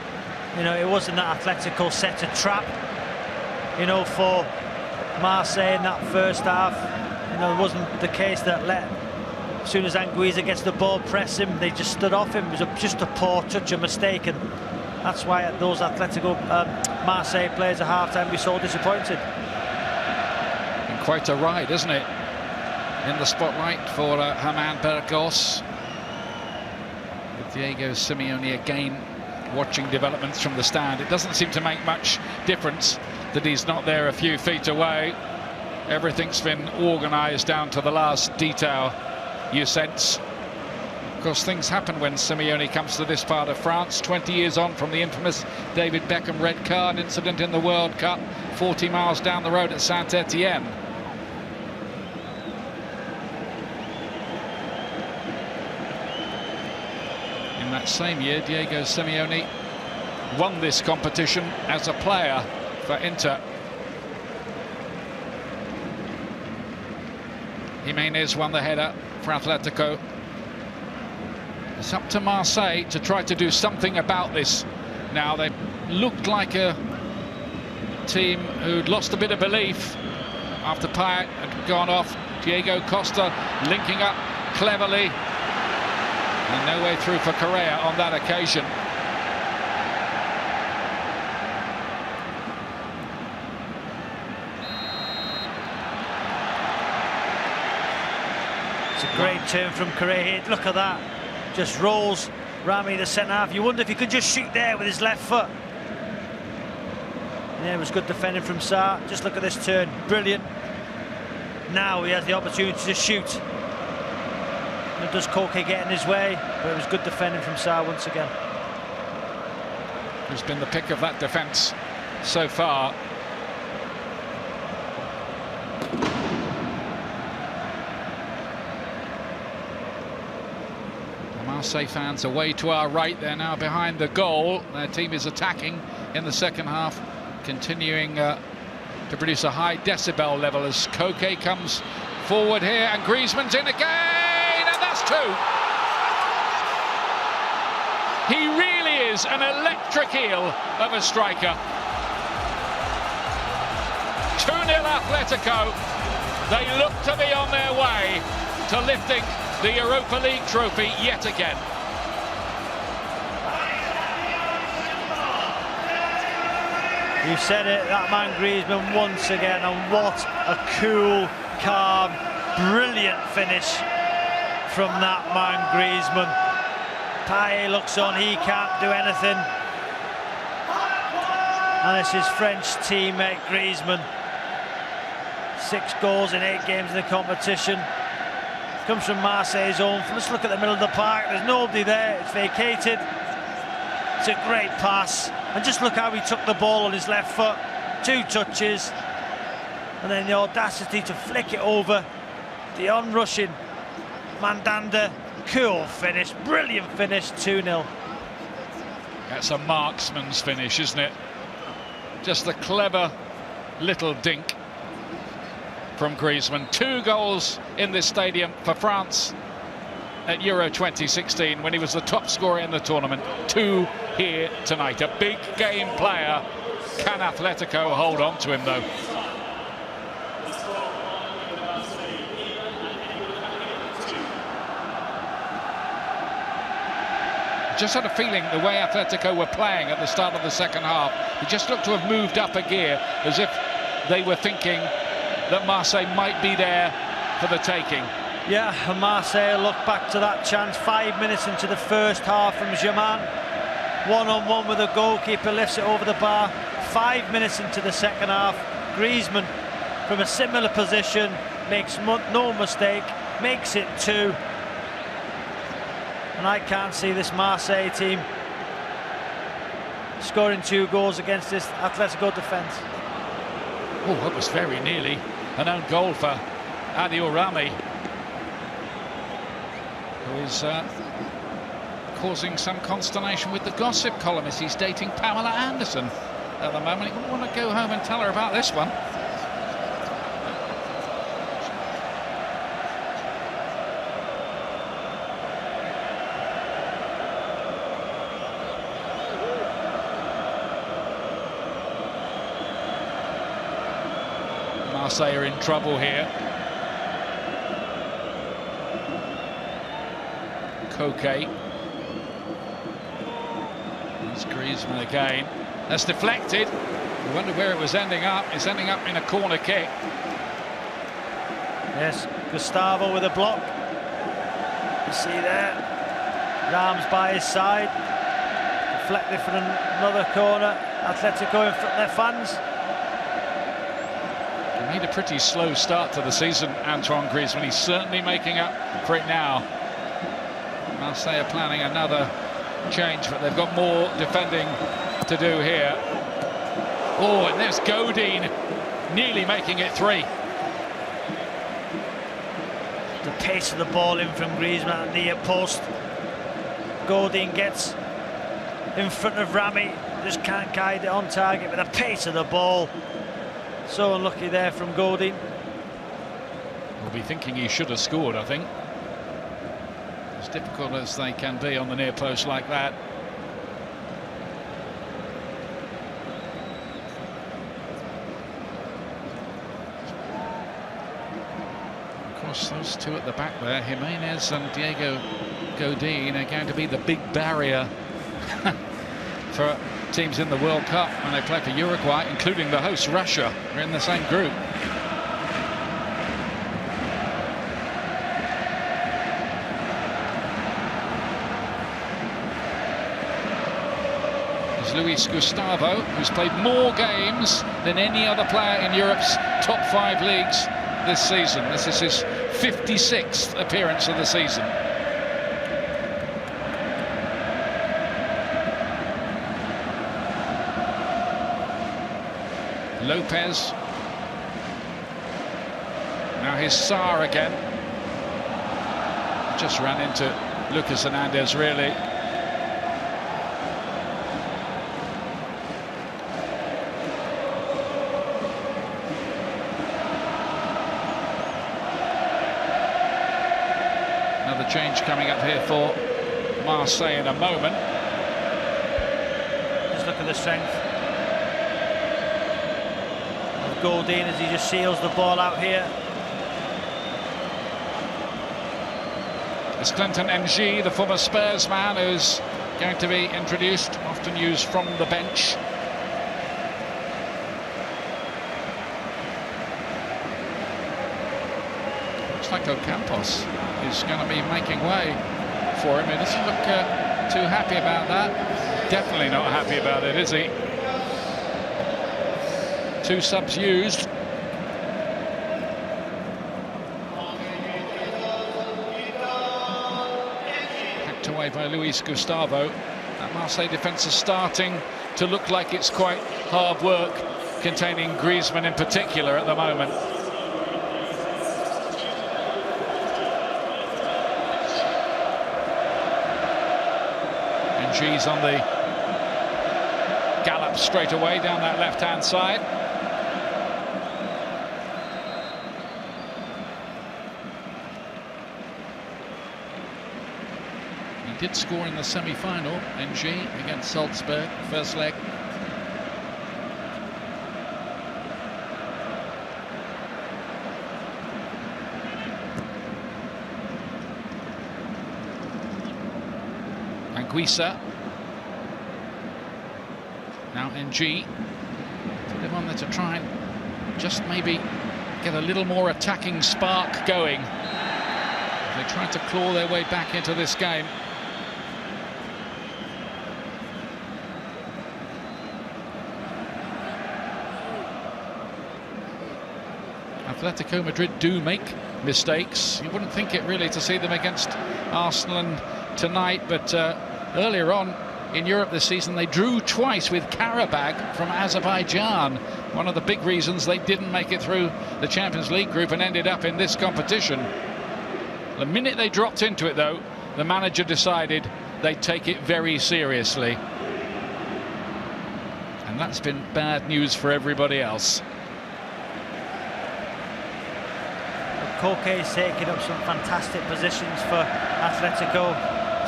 A: you know, it wasn't that Atletico set a trap, you know, for Marseille in that first half. You know, it wasn't the case that as soon as Anguissa gets the ball, press him, they just stood off him. It was just a poor touch, a mistake, and that's why those Atletico Marseille players at half-time be so disappointed. And quite a ride, isn't it? In the spotlight for Herman Burgos. Diego Simone again watching developments from the stand. It doesn't seem to make much difference that he's not there a few feet away. Everything's been organised down to the last detail, you sense. Of course, things happen when Simeone comes to this part of France. 20 years on from the infamous David Beckham red card incident in the World Cup, 40 miles down the road at Saint-Etienne. In that same year, Diego Simeone won this competition as a player for Inter. Jimenez won the header for Atletico. It's up to Marseille to try to do something about this. Now, they looked like a team who'd lost a bit of belief after Payet had gone off. Diego Costa linking up cleverly. And no way through for Correa on that occasion. It's a great turn from Correa. Look at that. Just rolls Rami the centre half. You wonder if he could just shoot there with his left foot. Yeah, it was good defending from Sarr. Just look at this turn. Brilliant. Now he has the opportunity to shoot.
B: Does Koke get in his way? But it was good defending from Sarr once again.
A: Who's been the pick of that defence so far. The Marseille fans away to our right. They're now behind the goal. Their team is attacking in the second half, continuing to produce a high decibel level as Koke comes forward here, and Griezmann's in again, and that's two. He really is an electric eel of a striker. 2-0 Atletico. They look to be on their way to lifting the Europa League trophy yet again.
B: You said it, that man Griezmann once again, and what a cool, calm, brilliant finish from that man Griezmann. Payet looks on, he can't do anything. And it's his French teammate Griezmann. 6 goals in 8 games in the competition. Comes from Marseille's own. Let's look at the middle of the park, there's nobody there, it's vacated. It's a great pass. And just look how he took the ball on his left foot. 2 touches. And then the audacity to flick it over. The onrushing Mandanda. Cool finish, brilliant finish, 2-0.
A: That's a marksman's finish, isn't it? Just a clever little dink from Griezmann. 2 goals in this stadium for France at Euro 2016 when he was the top scorer in the tournament. 2 here tonight. A big game player. Can Atletico hold on to him though? Just had a feeling the way Atletico were playing at the start of the second half, they just looked to have moved up a gear, as if they were thinking that Marseille might be there for the taking.
B: Yeah, and Marseille look back to that chance 5 minutes into the first half from Germain. 1-on-1 with the goalkeeper, lifts it over the bar. 5 minutes into the second half, Griezmann from a similar position makes no mistake, makes it 2. And I can't see this Marseille team scoring 2 goals against this Atletico defence.
A: Oh, that was very nearly an own goal for Adil Rami, who is causing some consternation with the gossip columnist. He's dating Pamela Anderson at the moment. He wouldn't want to go home and tell her about this one. Marseille are in trouble here. Koke. There's Griezmann again. That's deflected. I wonder where it was ending up. It's ending up in a corner kick.
B: Yes, Gustavo with a block. You see there. Rams by his side. Deflected from another corner. Atletico in front of their fans.
A: Made a pretty slow start to the season, Antoine Griezmann. He's certainly making up for it now. Marseille are planning another change, but they've got more defending to do here. Oh, and there's Godin nearly making it 3.
B: The pace of the ball in from Griezmann at the near post. Godin gets in front of Rami, just can't guide it on target, but the pace of the ball. So unlucky there from Godin.
A: We'll be thinking he should have scored, I think. As difficult as they can be on the near post like that. Of course, those 2 at the back there, Jimenez and Diego Godin, are going to be the big barrier for teams in the World Cup when they play for Uruguay, including the host Russia. They're in the same group. There's Luis Gustavo, who's played more games than any other player in Europe's top 5 leagues this season. This is his 56th appearance of the season. Lopez. Now here's Sarr again. Just ran into Lucas Hernandez, really. Another change coming up here for Marseille in a moment.
B: Just look at the strength of Goldin as he just seals the ball out here.
A: It's Clinton Ng, the former Spurs man, who's going to be introduced, often used from the bench. Looks like Ocampos is going to be making way for him. He doesn't look too happy about that. Definitely not happy about it, is he? 2 subs used. Away by Luis Gustavo. That Marseille defence is starting to look like it's quite hard work, containing Griezmann in particular at the moment. And G's on the gallop straight away down that left-hand side. Did score in the semi-final, NG against Salzburg, first leg. Anguissa. Now NG. Put him on there to try and just maybe get a little more attacking spark going. They tried to claw their way back into this game. Atletico Madrid do make mistakes. You wouldn't think it really to see them against Arsenal and tonight, but earlier on in Europe this season they drew twice with Karabag from Azerbaijan. One of the big reasons they didn't make it through the Champions League group and ended up in this competition. The minute they dropped into it, though, the manager decided they'd take it very seriously. And that's been bad news for everybody else.
B: Koke's taking up some fantastic positions for Atletico.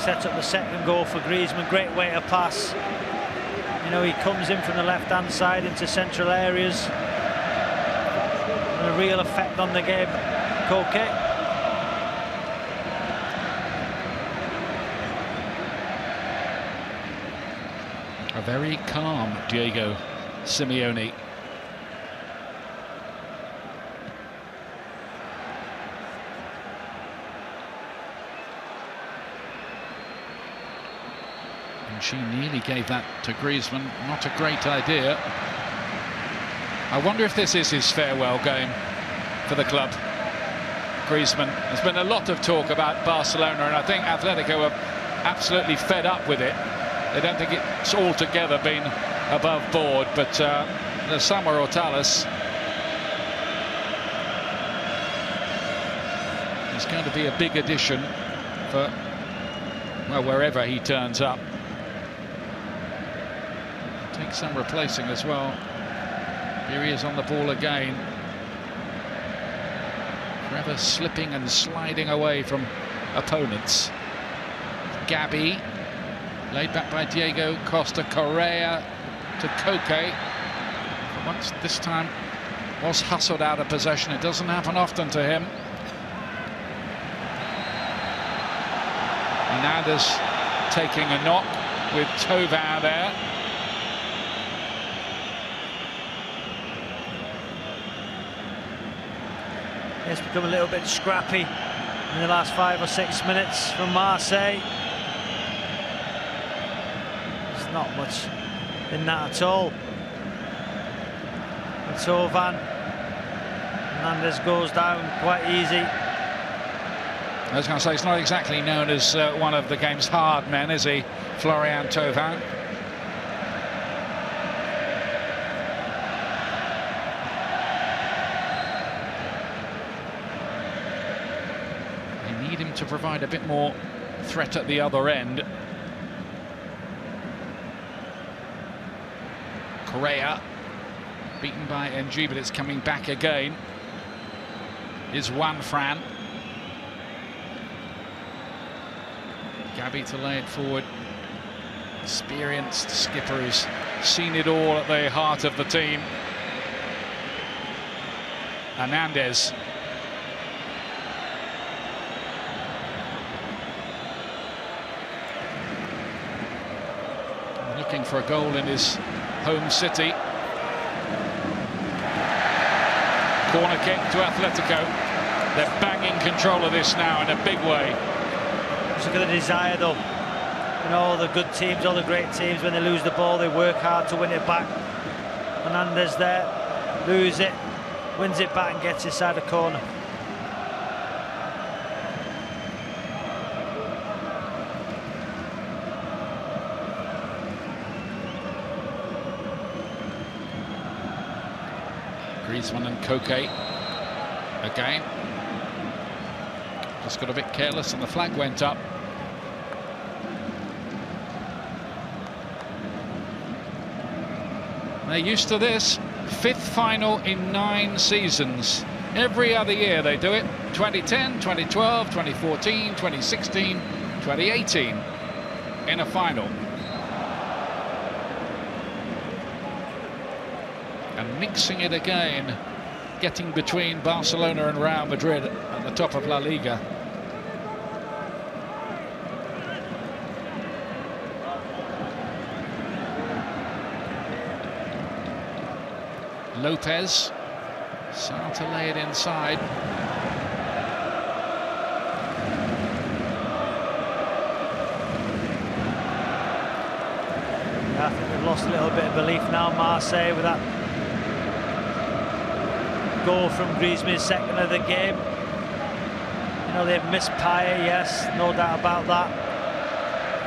B: Set up the second goal for Griezmann. Great way to pass. You know, he comes in from the left-hand side into central areas. And a real effect on the game, Koke.
A: A very calm Diego Simone. She nearly gave that to Griezmann. Not a great idea. I wonder if this is his farewell game for the club. Griezmann. There's been a lot of talk about Barcelona, and I think Atletico are absolutely fed up with it. They don't think it's altogether been above board, but the Summer Hortalas is going to be a big addition for, well, wherever he turns up. Take some replacing as well. Here he is on the ball again. Forever slipping and sliding away from opponents. Gabi, laid back by Diego Costa. Correa to Koke. Once this time was hustled out of possession. It doesn't happen often to him. Hernandez taking a knock with Thauvin there.
B: It's become a little bit scrappy in the last 5 or 6 minutes from Marseille. There's not much in that at all. And Thauvin, Hernandez goes down quite easy.
A: I was going to say, he's not exactly known as one of the game's hard men, is he, Florian Thauvin? them to provide a bit more threat at the other end. Correa beaten by NG, but it's coming back again. Is Juan Fran. Gabi to lay it forward. Experienced skipper who's seen it all at the heart of the team. Hernandez. Looking for a goal in his home city. Corner kick to Atletico. They're banging control of this now in a big way.
B: Just look at the desire, though. You know, the good teams, all the great teams, when they lose the ball, they work hard to win it back. Hernandez there, lose it, wins it back and gets inside the corner.
A: Griezmann and Koke again. Just got a bit careless and the flag went up. They're used to this. 5th final in 9 seasons. Every other year they do it. 2010, 2012, 2014, 2016, 2018 in a final. And mixing it again, getting between Barcelona and Real Madrid at the top of La Liga. Lopez, Sal to lay it inside.
B: Yeah, I think we've lost a little bit of belief now, Marseille, with that goal from Griezmann, second of the game. You know, they've missed Payet, yes, no doubt about that.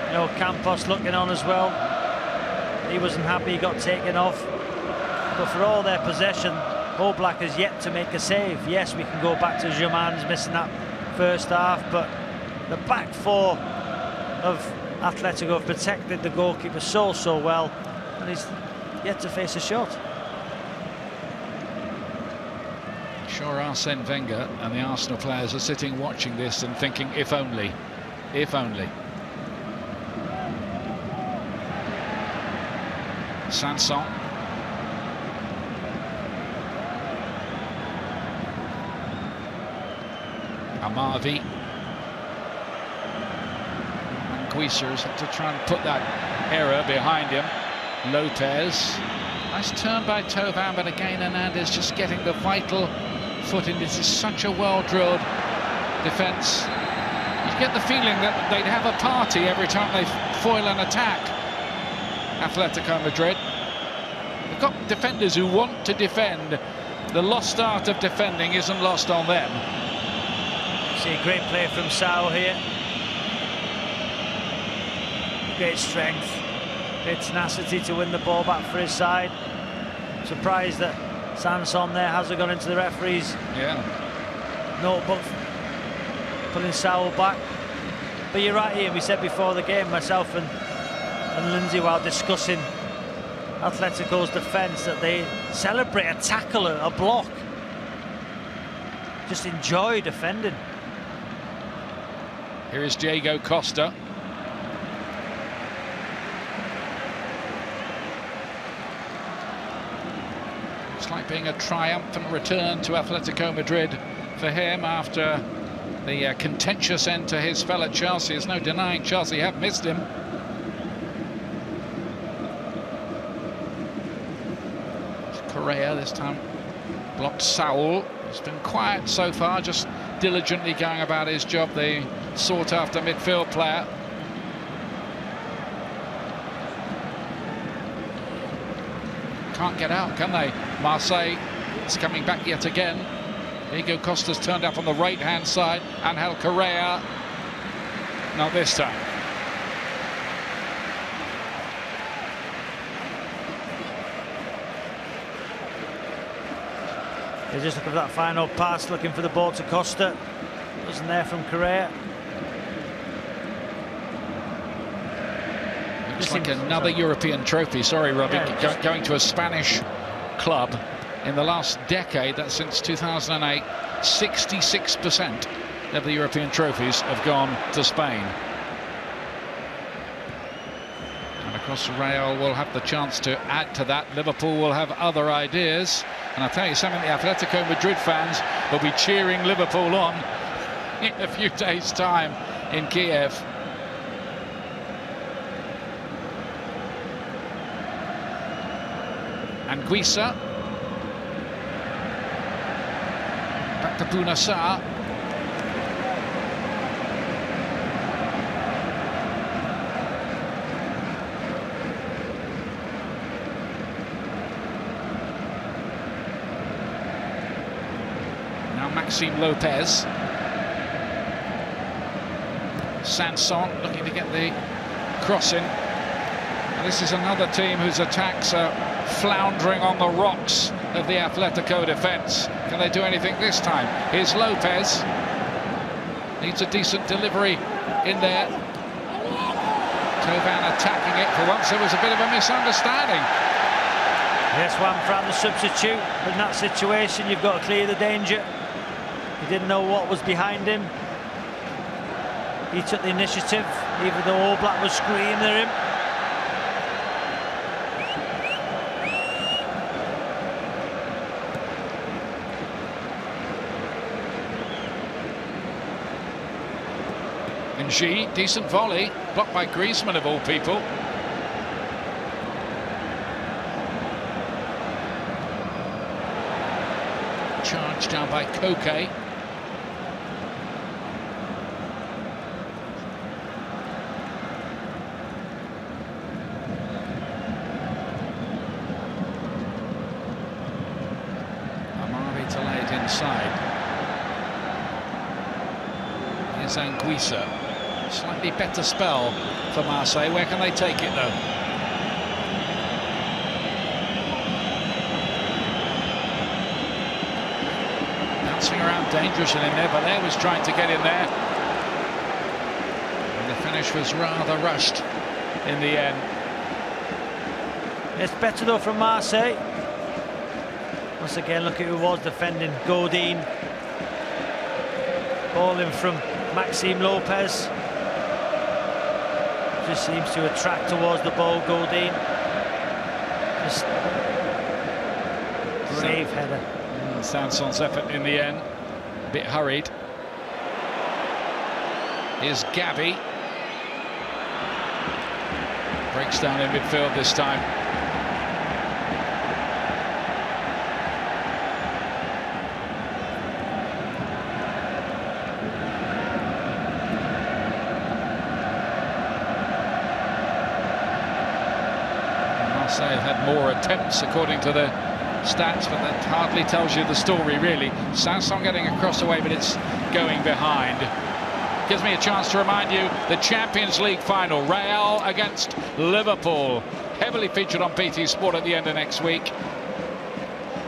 B: You know, Campos looking on as well. He wasn't happy, he got taken off. But for all their possession, Oblak has yet to make a save. Yes, we can go back to Germain's missing that first half, but the back four of Atletico have protected the goalkeeper so well, and he's yet to face a shot.
A: Sure, Arsene Wenger and the Arsenal players are sitting watching this and thinking, if only, if only. Sanson. Amavi. And Guisers had to try and put that error behind him. Lopez. Nice turn by Thauvin, but again Hernandez just getting the vital foot in. This is such a well-drilled defence. You get the feeling that they'd have a party every time they foil an attack. Atletico Madrid. They've got defenders who want to defend. The lost art of defending isn't lost on them.
B: See a great play from Sao here. Great strength, great tenacity to win the ball back for his side. Surprised that Sanson there hasn't gone into the referee's notebook, pulling Sao back. But you're right, Ian, we said before the game, myself and Lindsay, while discussing Atletico's defence, that they celebrate a tackle, a block. Just enjoy defending.
A: Here is Diego Costa. It's like being a triumphant return to Atletico Madrid for him after the contentious end to his spell at Chelsea. There's no denying Chelsea have missed him. Correa this time blocked Saul. He's been quiet so far, just diligently going about his job, the sought-after midfield player. Can't get out, can they? Marseille is coming back yet again. Diego Costa's turned up on the right-hand side. Angel Correa, not this time.
B: They're just looking for that final pass, looking for the ball to Costa. Wasn't there from Correa.
A: Looks like another European trophy. Sorry, Robbie.
B: Yeah,
A: going to a Spanish club in the last decade. That's since 2008. 66% of the European trophies have gone to Spain. And of course, Real will have the chance to add to that. Liverpool will have other ideas. And I'll tell you something, the Atletico Madrid fans will be cheering Liverpool on in a few days' time in Kiev. And Guisa. Back to Bunasar. Now Maxime Lopez. Sanson looking to get the crossing. And this is another team whose attacks are floundering on the rocks of the Atletico defence. Can they do anything this time? Here's Lopez. Needs a decent delivery in there. Tovan attacking it. For once there was a bit of a misunderstanding.
B: Yes, Juanfran, the substitute. In that situation, you've got to clear the danger. He didn't know what was behind him. He took the initiative, even though All Black was screaming at him.
A: G, decent volley, blocked by Griezmann of all people. Charged down by Koke. Amari delayed inside. Here's Anguissa. Slightly better spell for Marseille. Where can they take it, though? Bouncing around dangerously in there, but was trying to get in there. And the finish was rather rushed in the end.
B: It's better, though, from Marseille. Once again, look at who was defending. Godin. Ball in from Maxime Lopez. Just seems to attract towards the ball, Godin. Just brave header.
A: Sanson's effort in the end, a bit hurried. Here's Gabi. Breaks down in midfield this time. Marseille have had more attempts according to the stats, but that hardly tells you the story really. Sanson getting across the way, but it's going behind. Gives me a chance to remind you, the Champions League final, Real against Liverpool, heavily featured on BT Sport at the end of next week.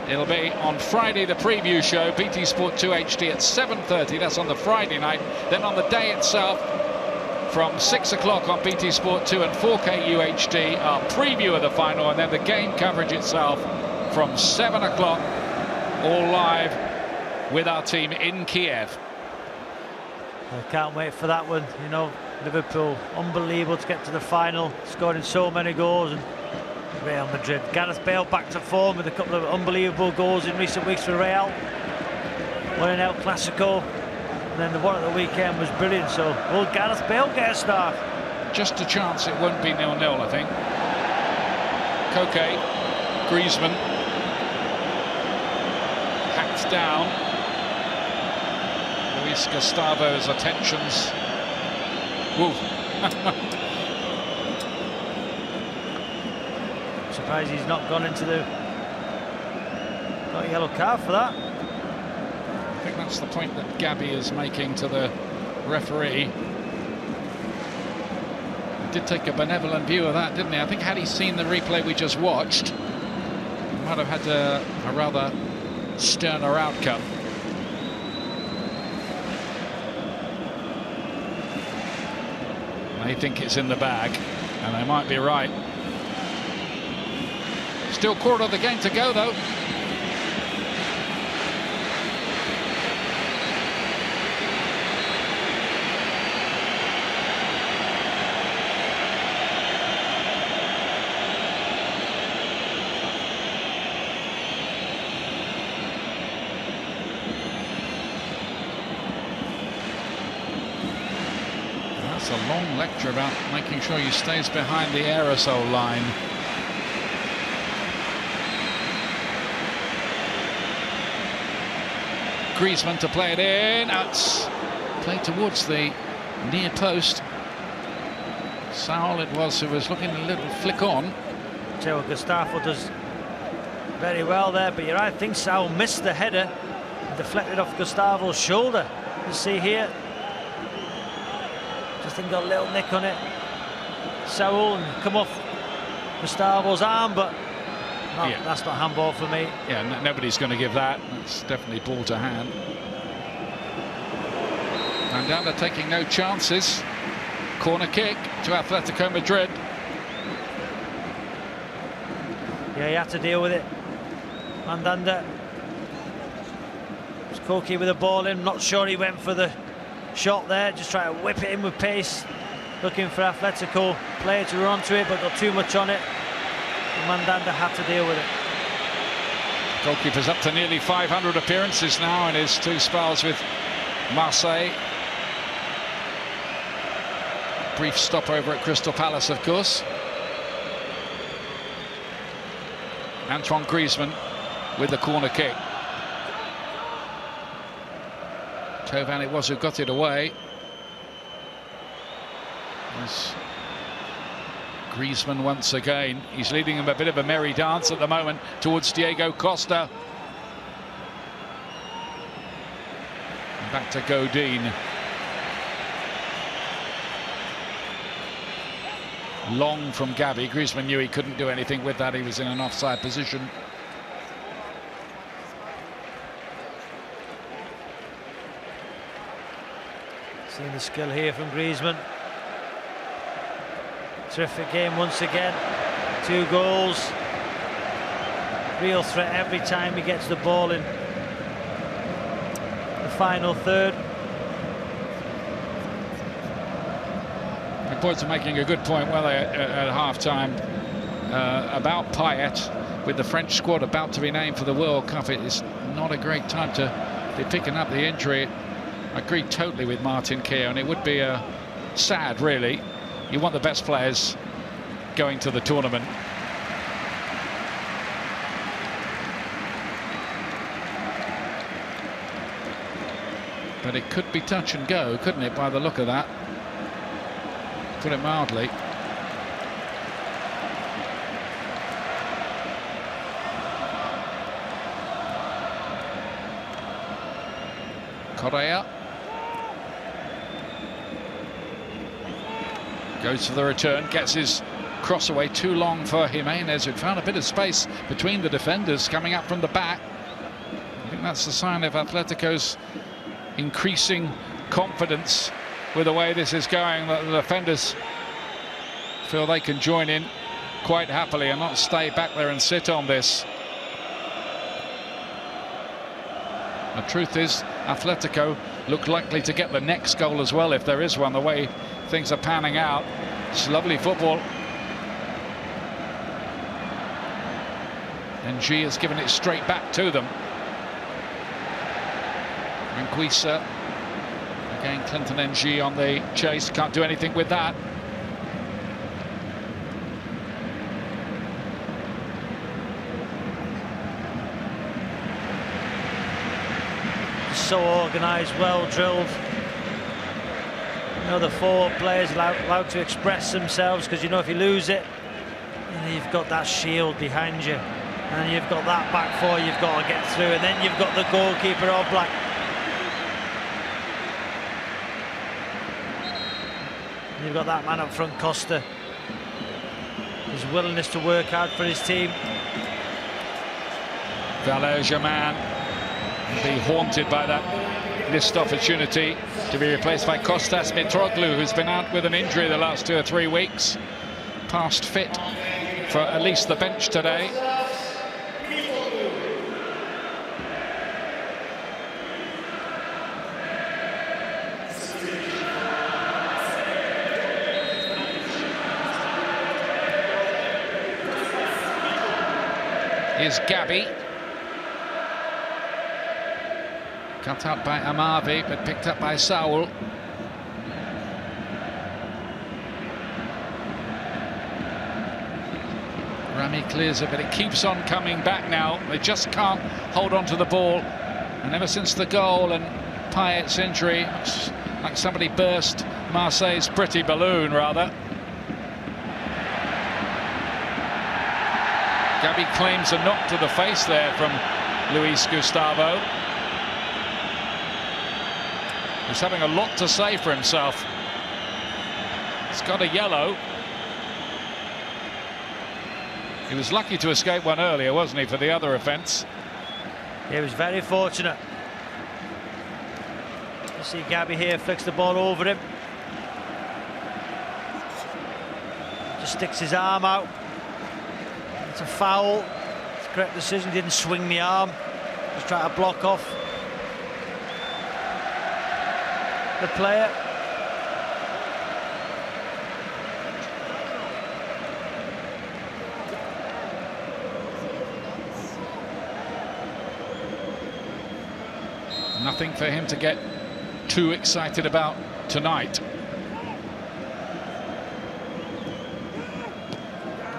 A: It'll be on Friday, the preview show, BT Sport 2 HD at 7:30. That's on the Friday night. Then on the day itself, from 6 o'clock on BT Sport 2 and 4K UHD, our preview of the final, and then the game coverage itself from 7 o'clock, all live with our team in Kiev.
B: I can't wait for that one. You know, Liverpool, unbelievable to get to the final, scoring so many goals, and Real Madrid. Gareth Bale back to form with a couple of unbelievable goals in recent weeks for Real. One in El Clasico, and then the one at the weekend was brilliant. So will Gareth Bale get a start?
A: Just a chance it won't be 0-0, I think. Koke, Griezmann, hacked down. Luis Gustavo's attentions. Woo.
B: Surprised he's not gone into the... got a yellow card for that.
A: I think that's the point that Gabi is making to the referee. He did take a benevolent view of that, didn't he? I think had he seen the replay we just watched, he might have had a rather sterner outcome. They think it's in the bag, And they might be right. Still quarter of the game to go, though. That's a long lecture about making sure he stays behind the aerosol line. Griezmann to play it in. That's played towards the near post. Saul it was who was looking a little flick on.
B: Tell Gustavo does very well there, but you're right, I think Saul missed the header, deflected off Gustavo's shoulder. You see here, just think got a little nick on it. Saul and come off Gustavo's arm, but no, yeah, that's not handball for me.
A: Yeah, nobody's going to give that. It's definitely ball to hand. Mandanda taking no chances. Corner kick to Atletico Madrid.
B: Yeah, he had to deal with it. Mandanda was cocky with the ball in. Not sure he went for the shot there. Just trying to whip it in with pace. Looking for Atletico player to run to it, but got too much on it. Mandanda had to deal with it.
A: Goalkeeper's up to nearly 500 appearances now in his 2 spells with Marseille. Brief stopover at Crystal Palace, of course. Antoine Griezmann with the corner kick. Tovan it was who got it away. As Griezmann once again, he's leading him a bit of a merry dance at the moment towards Diego Costa. And back to Godin. Long from Gabi. Griezmann knew he couldn't do anything with that. He was in an offside position.
B: Seeing the skill here from Griezmann. Terrific game once again. 2 goals. Real threat every time he gets the ball in the final third.
A: The boys are making a good point, well, at half-time about Payet. With the French squad about to be named for the World Cup, it is not a great time to be picking up the injury. I agree totally with Martin Keown, and it would be sad, really. You want the best players going to the tournament. But it could be touch and go, couldn't it, by the look of that? Put it mildly. Correa goes for the return, gets his cross away too long for Jimenez, who found a bit of space between the defenders coming up from the back. I think that's the sign of Atletico's increasing confidence with the way this is going, that the defenders feel they can join in quite happily and not stay back there and sit on this. The truth is, Atletico look likely to get the next goal as well, if there is one, the way things are panning out. It's lovely football. And G has given it straight back to them. Anguissa. Again, Clinton NG on the chase. Can't do anything with that.
B: So organised, well drilled. You know, the 4 players allowed to express themselves, because you know if you lose it, you know, you've got that shield behind you, and you've got that back 4 you've got to get through, and then you've got the goalkeeper all black. You've got that man up front, Costa. His willingness to work hard for his team.
A: Valère-Germain be haunted by that missed opportunity to be replaced by Kostas Mitroglou, who's been out with an injury the last 2 or 3 weeks. past fit for at least the bench today. Here's Gabi. Cut out by Amavi, but picked up by Saul. Rami clears it, but it keeps on coming back now. They just can't hold on to the ball. And ever since the goal and Payet's injury, it's like somebody burst Marseille's pretty balloon, rather. Gabi claims a knock to the face there from Luis Gustavo. He's having a lot to say for himself. He's got a yellow. He was lucky to escape one earlier, wasn't he, for the other offence?
B: He was very fortunate. You see Gabi here flicks the ball over him. Just sticks his arm out. It's a foul. It's a correct decision. Didn't swing the arm. Just try to block off the player.
A: Nothing for him to get too excited about tonight.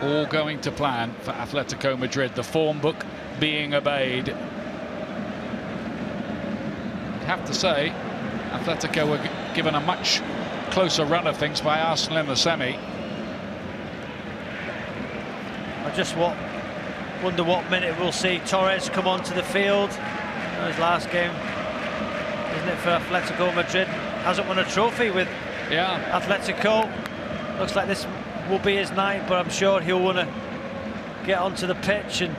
A: All going to plan for Atletico Madrid, the form book being obeyed. I'd have to say, Atletico were given a much closer run of things by Arsenal in the semi.
B: I just wonder what minute we'll see Torres come onto the field. His last game, isn't it, for Atletico Madrid? Hasn't won a trophy with Atletico. Looks like this will be his night, but I'm sure he'll want to get onto the pitch and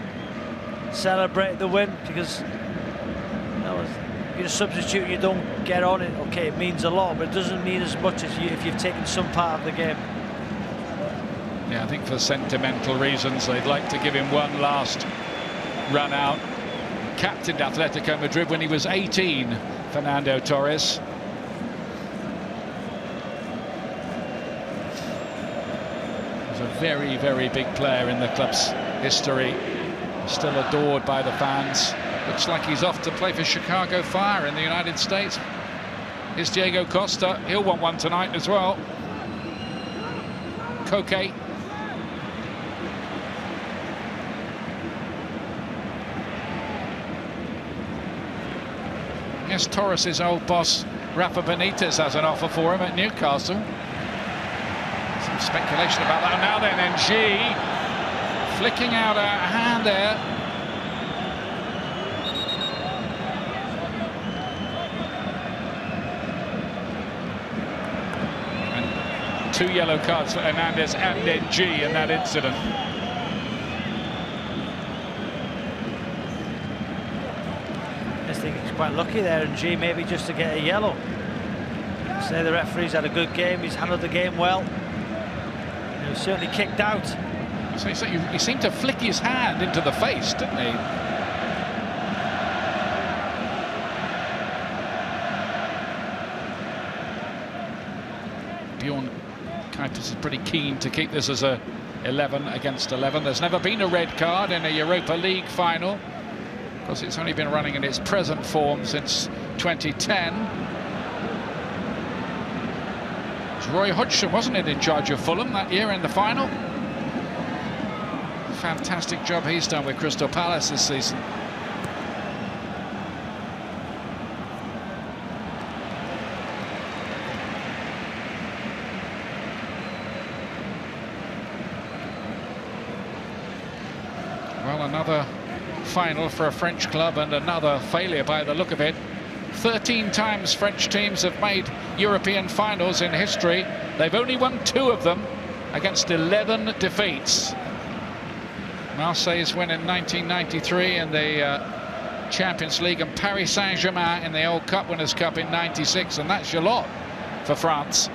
B: celebrate the win, because you're a substitute, you don't get on it. Okay, it means a lot, but it doesn't mean as much as if you've taken some part of the game.
A: Yeah, I think for sentimental reasons they'd like to give him one last run out. Captained Atletico Madrid when he was 18, Fernando Torres. He's a very, very big player in the club's history. Still adored by the fans. Looks like he's off to play for Chicago Fire in the United States. Here's Diego Costa. He'll want one tonight as well. Koke. Yes, Torres' old boss Rafa Benitez has an offer for him at Newcastle. Some speculation about that. Now then, NG flicking out a hand there. And 2 yellow cards for Hernandez and NG in that incident.
B: I think he's quite lucky there, and G maybe just to get a yellow. Say the referee's had a good game, he's handled the game well. He was certainly kicked out.
A: So he seemed to flick his hand into the face, didn't he? Bjorn Kuipers is pretty keen to keep this as a 11 against 11. There's never been a red card in a Europa League final, because it's only been running in its present form since 2010. It was Roy Hodgson, wasn't it, in charge of Fulham that year in the final? Fantastic job he's done with Crystal Palace this season. Well, another final for a French club and another failure by the look of it. 13 times French teams have made European finals in history. They've only won 2 of them against 11 defeats. Marseille's win in 1993 in the Champions League, and Paris Saint-Germain in the old Cup Winners' Cup in '96, and that's your lot for France.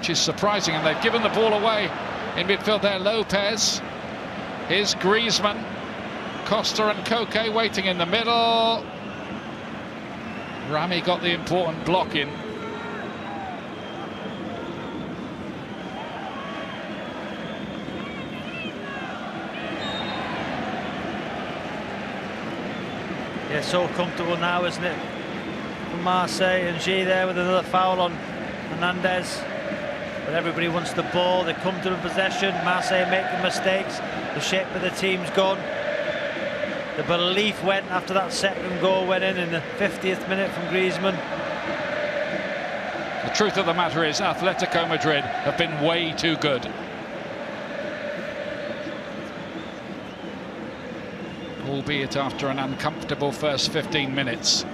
A: which is surprising, and they've given the ball away in midfield there. Lopez, here's Griezmann, Costa and Koke waiting in the middle. Rami got the important block in.
B: Yeah, so comfortable now, isn't it? From Marseille, and G there with another foul on Hernandez. But everybody wants the ball, they come to the possession. Marseille making mistakes, the shape of the team's gone. The belief went after that second goal went in the 50th minute from Griezmann.
A: The truth of the matter is Atletico Madrid have been way too good. Albeit after an uncomfortable first 15 minutes.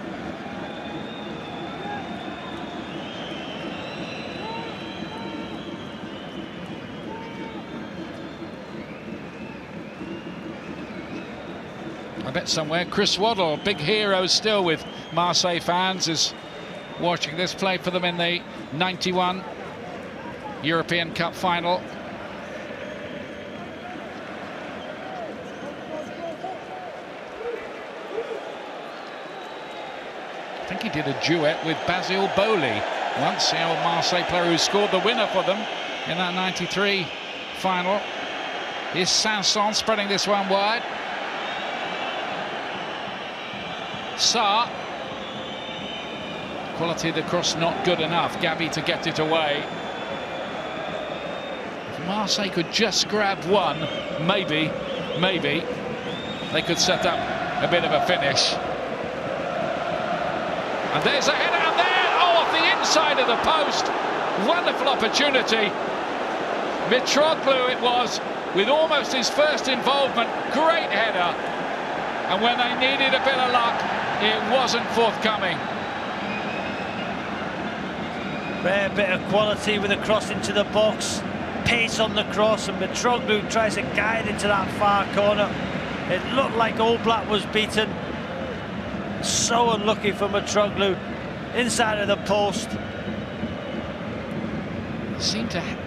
A: I bet somewhere Chris Waddle, big hero still with Marseille fans, is watching this, play for them in the 91 European Cup final. I think he did a duet with Basile Boli once, the old Marseille player who scored the winner for them in that 93 final. Here's Sanson spreading this one wide. Sarr. Quality of the cross not good enough. Gabi to get it away. If Marseille could just grab one, maybe they could set up a bit of a finish. And there's a header out there, off the inside of the post. Wonderful opportunity. Mitroglou it was, with almost his first involvement. Great header. And when they needed a bit of luck, it wasn't forthcoming.
B: Rare bit of quality with a cross into the box. Pace on the cross, and Mitroglou tries to guide into that far corner. It looked like Oblak was beaten. So unlucky for Mitroglou, inside of the post.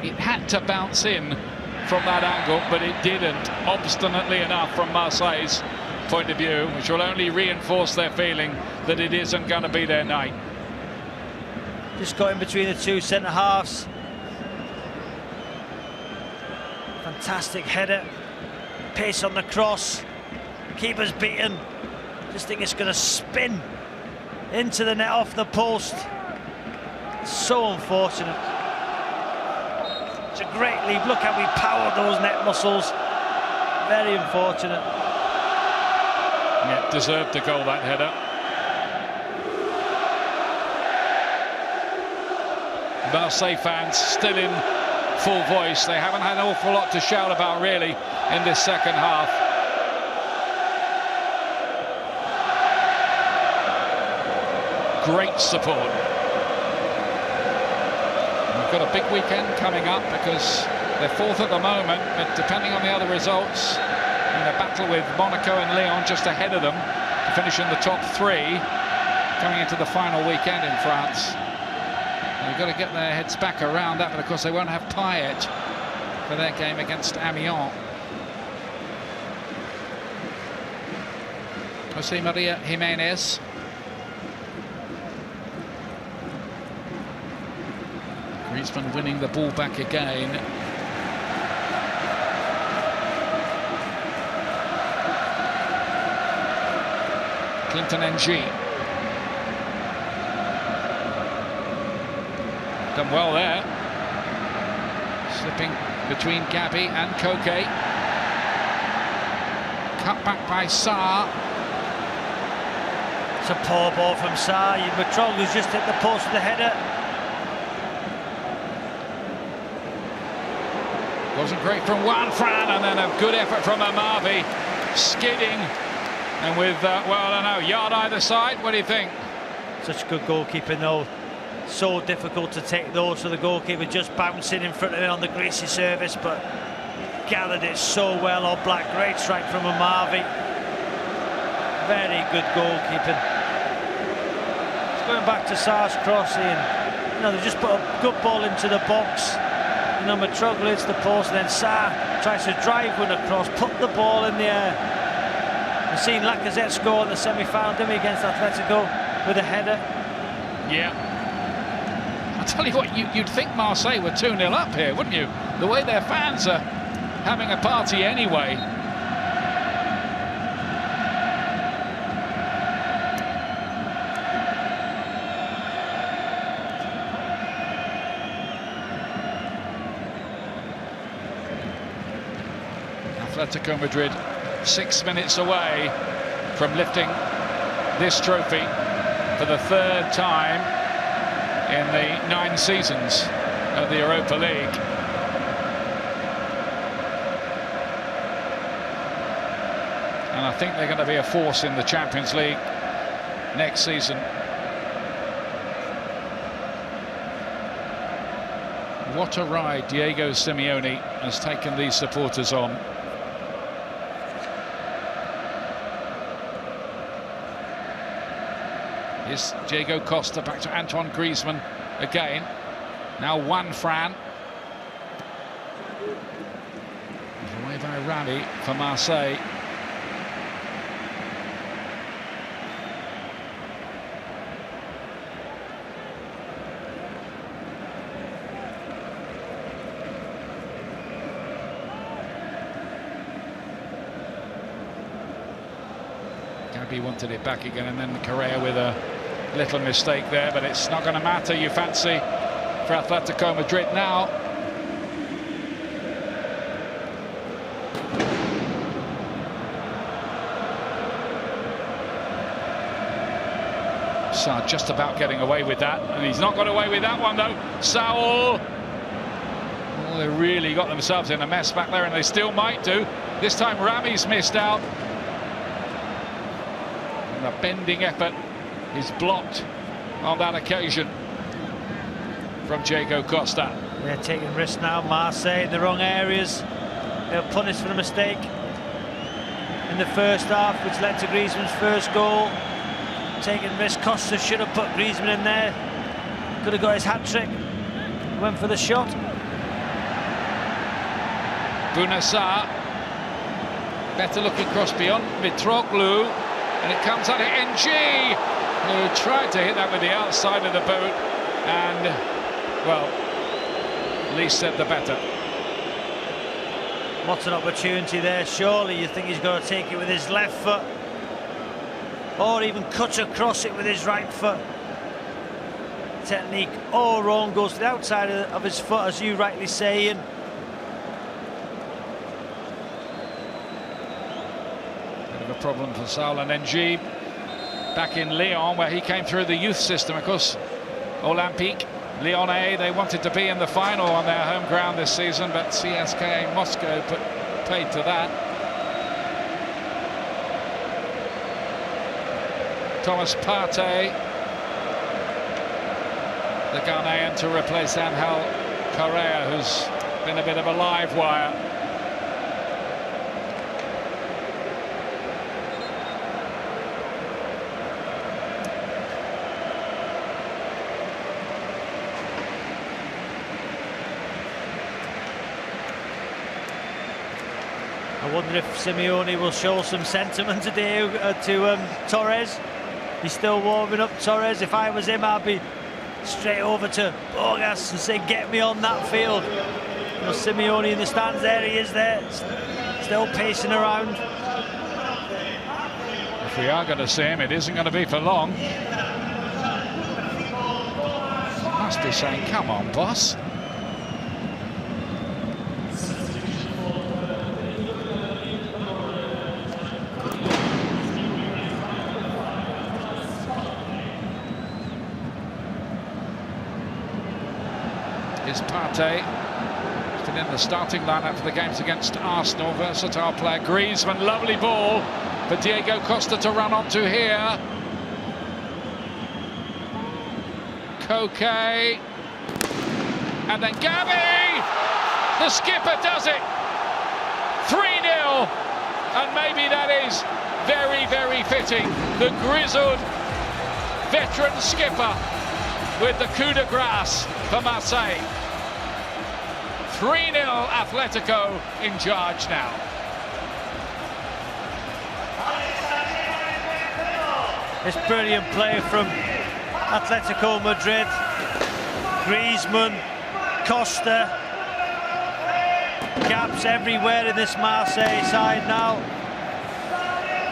A: It had to bounce in from that angle, but it didn't, obstinately enough from Marseille's point of view, which will only reinforce their feeling that it isn't going to be their night.
B: Just got in between the two centre-halves. Fantastic header. Pace on the cross. Keeper's beaten. Just think it's going to spin into the net off the post. So unfortunate. It's a great lead. Look how we powered those net muscles. Very unfortunate.
A: Yeah, deserved the goal, that header. Marseille fans still in full voice. They haven't had an awful lot to shout about really in this second half. Great support. We've got a big weekend coming up because they're fourth at the moment, but depending on the other results, in a battle with Monaco and Lyon just ahead of them to finish in the top three, coming into the final weekend in France. They've got to get their heads back around that, but of course they won't have Payet for their game against Amiens. Jose Maria Jimenez. Griezmann winning the ball back again. Clinton NG. Done well there. Slipping between Gabi and Koke. Cut back by Sarr.
B: It's a poor ball from Sarr. Mitroglou's just hit the post with the header.
A: Wasn't great from Juan Fran, and then a good effort from Amavi. Skidding. And with, well, I don't know, yard either side. What do you think?
B: Such good goalkeeping though. So difficult to take those, so the goalkeeper just bouncing in front of him on the greasy service, but gathered it so well. Oblak, great strike from Amavi. Very good goalkeeping. It's going back to Sarr's cross, Ian. You know, they just put a good ball into the box. You know, Mitroglou hits the post, and then Sarr tries to drive one across, put the ball in the air. We've seen Lacazette score in the semi-final, didn't we, against Atletico with a header.
A: Yeah. I'll tell you what, you'd think Marseille were 2-0 up here, wouldn't you? The way their fans are having a party anyway. Atletico Madrid 6 minutes away from lifting this trophy for the third time in the 9 seasons of the Europa League. And I think they're going to be a force in the Champions League next season. What a ride Diego Simone has taken these supporters on. Here's Diego Costa back to Antoine Griezmann again. Now Juan Fran. Away by Gabi for Marseille. Gabi wanted it back again, and then Correa with a little mistake there, but it's not going to matter, you fancy, for Atletico Madrid now. Sarr just about getting away with that, and he's not got away with that one though. Saul. Oh, they really got themselves in a mess back there, and they still might do. This time Rami's missed out. And the bending effort is blocked on that occasion from Diego Costa.
B: They're taking risks now, Marseille in the wrong areas. They were punished for the mistake in the first half, which led to Griezmann's first goal. Taking risks, Costa should have put Griezmann in there. Could have got his hat-trick. Went for the shot.
A: Sarr. Better looking cross beyond Mitroglou. And it comes out of NG, who tried to hit that with the outside of the boot, and, well, least said the better.
B: What's an opportunity there? Surely you think he's going to take it with his left foot, or even cut across it with his right foot. Technique all wrong, goes to the outside of his foot, as you rightly say, and
A: problem for Saul and NG back in Lyon, where he came through the youth system. Of course, Olympique Lyonnais, they wanted to be in the final on their home ground this season, but CSKA Moscow paid to that. Thomas Partey, the Ghanaian, to replace Angel Correa, who's been a bit of a live wire.
B: I wonder if Simeone will show some sentiment today to Torres. He's still warming up, Torres. If I was him, I'd be straight over to Bogas and say, get me on that field. You know, Simeone in the stands, there he is there, still pacing around.
A: If we are going to see him, it isn't going to be for long. He must be saying, come on, boss. Is Partey. He's been in the starting lineup for the games against Arsenal. Versatile player. Griezmann, lovely ball for Diego Costa to run onto here. Koke. And then Gabi! The skipper does it! 3-0. And maybe that is very, very fitting. The grizzled veteran skipper with the coup de grace for Marseille. 3-0 Atletico in charge now.
B: It's brilliant play from Atletico Madrid. Griezmann, Costa, gaps everywhere in this Marseille side now.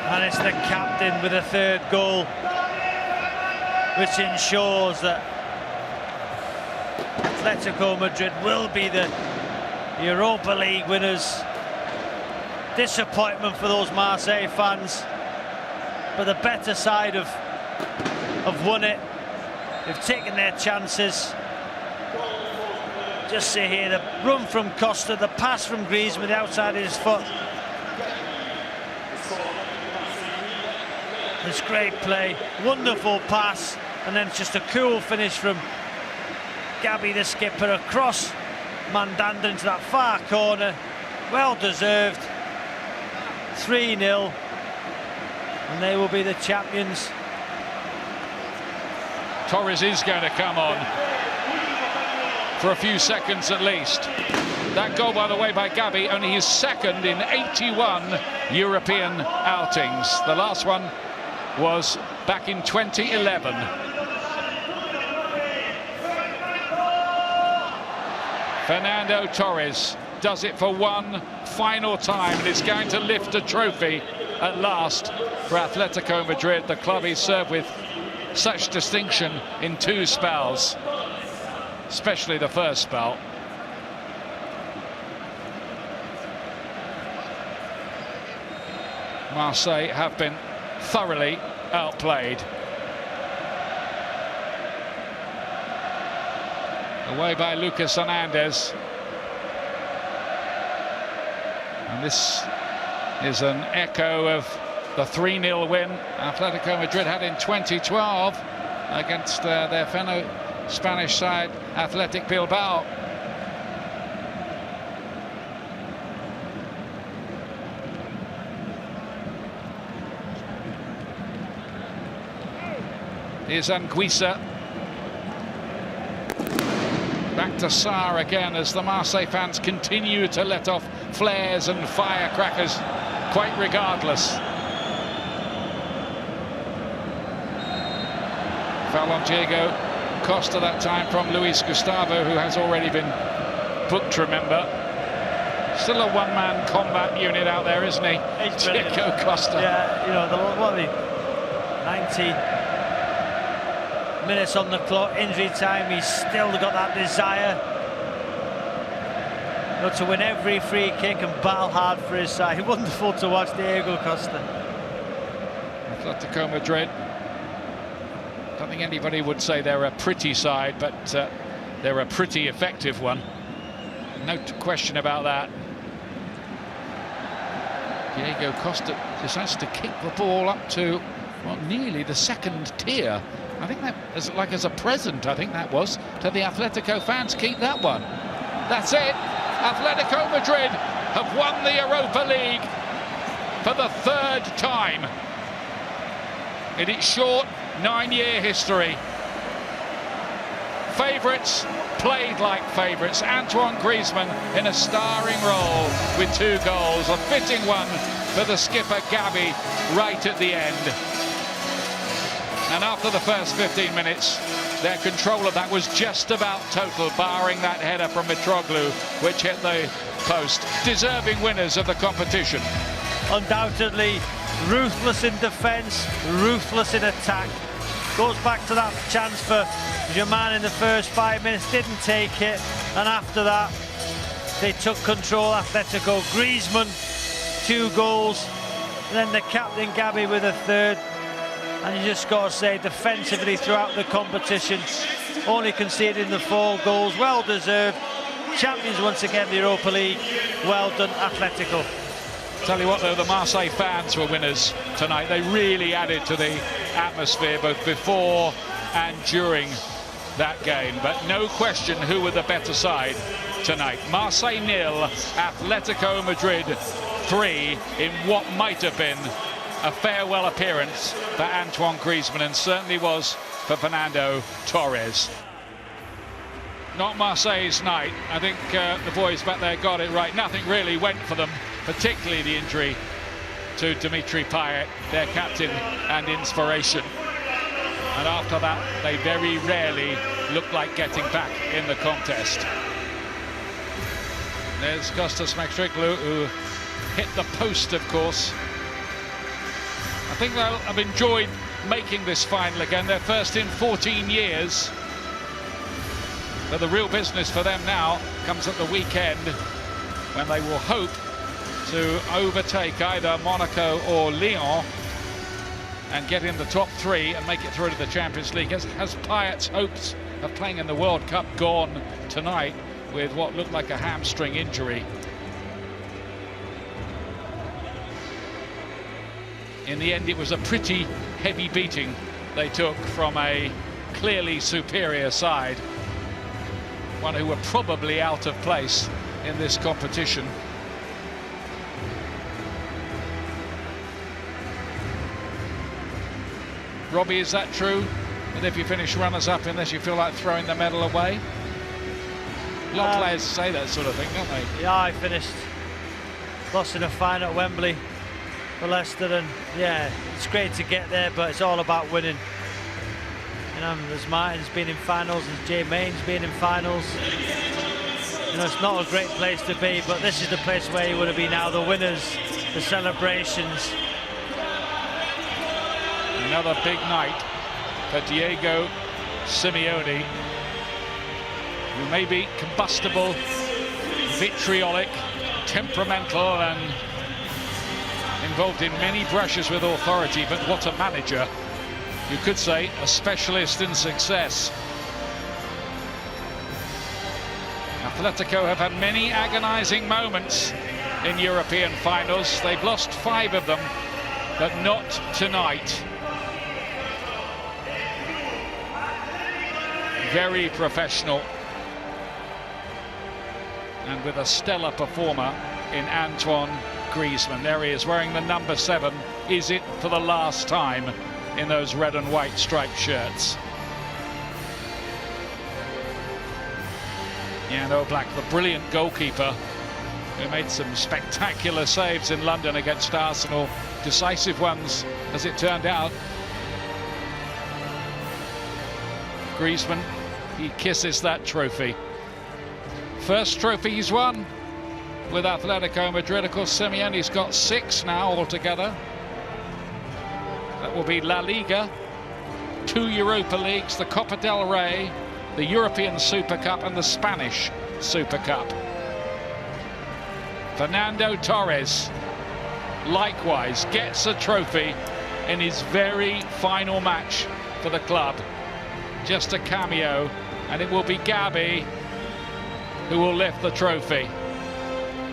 B: And it's the captain with a third goal, which ensures that Atletico Madrid will be the Europa League winners. Disappointment for those Marseille fans, but the better side have won it. They've taken their chances. Just see here, the run from Costa, the pass from Griezmann, the outside of his foot. It's great play, wonderful pass, and then just a cool finish from Gabi, the skipper, across Mandanda into that far corner. Well deserved. 3-0, and they will be the champions.
A: Torres is going to come on for a few seconds at least. That goal, by the way, by Gabi, only his second in 81 European outings. The last one was back in 2011. Fernando Torres does it for one final time and is going to lift a trophy at last for Atletico Madrid, the club he served with such distinction in 2 spells, especially the first spell. Marseille have been thoroughly outplayed. Away by Lucas Hernandez. And this is an echo of the 3-0 win Atletico Madrid had in 2012 against their fellow Spanish side, Athletic Bilbao. Here's Anguissa. Back to Sarr again as the Marseille fans continue to let off flares and firecrackers quite regardless. Foul on Diego Costa that time from Luis Gustavo, who has already been booked, remember. Still a one-man combat unit out there, isn't he? Diego Costa.
B: Yeah, you know, 90 minutes on the clock, injury time, he's still got that desire, you know, to win every free kick and battle hard for his side. Wonderful to watch Diego Costa.
A: Atletico Madrid, don't think anybody would say they're a pretty side, but they're a pretty effective one. No question about that. Diego Costa decides to kick the ball up to, well, nearly the second tier. I think that is like as a present, I think that was, to the Atletico fans. Keep that one. That's it. Atletico Madrid have won the Europa League for the 3rd time in its short 9-year history. Favourites played like favourites. Antoine Griezmann in a starring role with 2 goals. A fitting one for the skipper Gabi right at the end. And after the first 15 minutes, their control of that was just about total, barring that header from Mitroglou, which hit the post. Deserving winners of the competition.
B: Undoubtedly ruthless in defence, ruthless in attack. Goes back to that chance for Germain in the first 5 minutes, didn't take it, and after that they took control. Atletico, Griezmann, 2 goals, and then the captain Gabi with a 3rd. And you just got to say, defensively throughout the competition, only conceding the 4 goals, well deserved. Champions once again, the Europa League. Well done, Atletico.
A: Tell you what, though, the Marseille fans were winners tonight. They really added to the atmosphere both before and during that game. But no question who were the better side tonight. Marseille 0, Atletico Madrid 3 in what might have been a farewell appearance for Antoine Griezmann, and certainly was for Fernando Torres. Not Marseille's night. I think the boys back there got it right. Nothing really went for them, particularly the injury to Dimitri Payet, their captain and inspiration. And after that, they very rarely looked like getting back in the contest. There's Kostas Makriklu, who hit the post, of course. I think they'll have enjoyed making this final again, their first in 14 years. But the real business for them now comes at the weekend, when they will hope to overtake either Monaco or Lyon and get in the top three and make it through to the Champions League. Has Payet's hopes of playing in the World Cup gone tonight with what looked like a hamstring injury? In the end, it was a pretty heavy beating they took from a clearly superior side, one who were probably out of place in this competition. Robbie, is that true? That if you finish runners-up in this, you feel like throwing the medal away? A lot of players say that sort of thing, don't they?
B: Yeah, I lost in a final at Wembley for Leicester, and yeah, it's great to get there, but it's all about winning. You know, there's Martin's been in finals, there's Jay Main's been in finals. You know, it's not a great place to be, but this is the place where you want to be now. The winners, the celebrations.
A: Another big night for Diego Simone, who may be combustible, vitriolic, temperamental, and involved in many brushes with authority, but what a manager. You could say a specialist in success. Atletico have had many agonizing moments in European finals. They've lost 5 of them, but not tonight. Very professional, and with a stellar performer in Antoine Griezmann. There he is, wearing the number 7. Is it for the last time in those red and white striped shirts? Yeah, no, Black, the brilliant goalkeeper who made some spectacular saves in London against Arsenal, decisive ones as it turned out. Griezmann, he kisses that trophy. First trophy he's won with Atletico Madrid. Of course, Simeone's got 6 now altogether. That will be La Liga, 2 Europa Leagues, the Copa del Rey, the European Super Cup and the Spanish Super Cup. Fernando Torres likewise gets a trophy in his very final match for the club. Just a cameo, and it will be Gabi who will lift the trophy.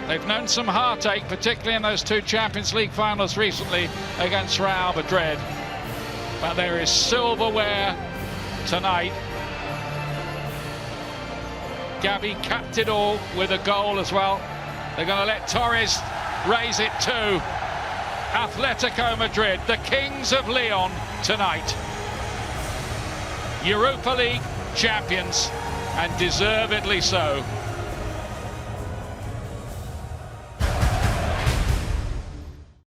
A: They've known some heartache, particularly in those 2 Champions League finals recently against Real Madrid. But there is silverware tonight. Gabi capped it all with a goal as well. They're going to let Torres raise it too. Atletico Madrid, the Kings of Leon tonight. Europa League champions, and deservedly so.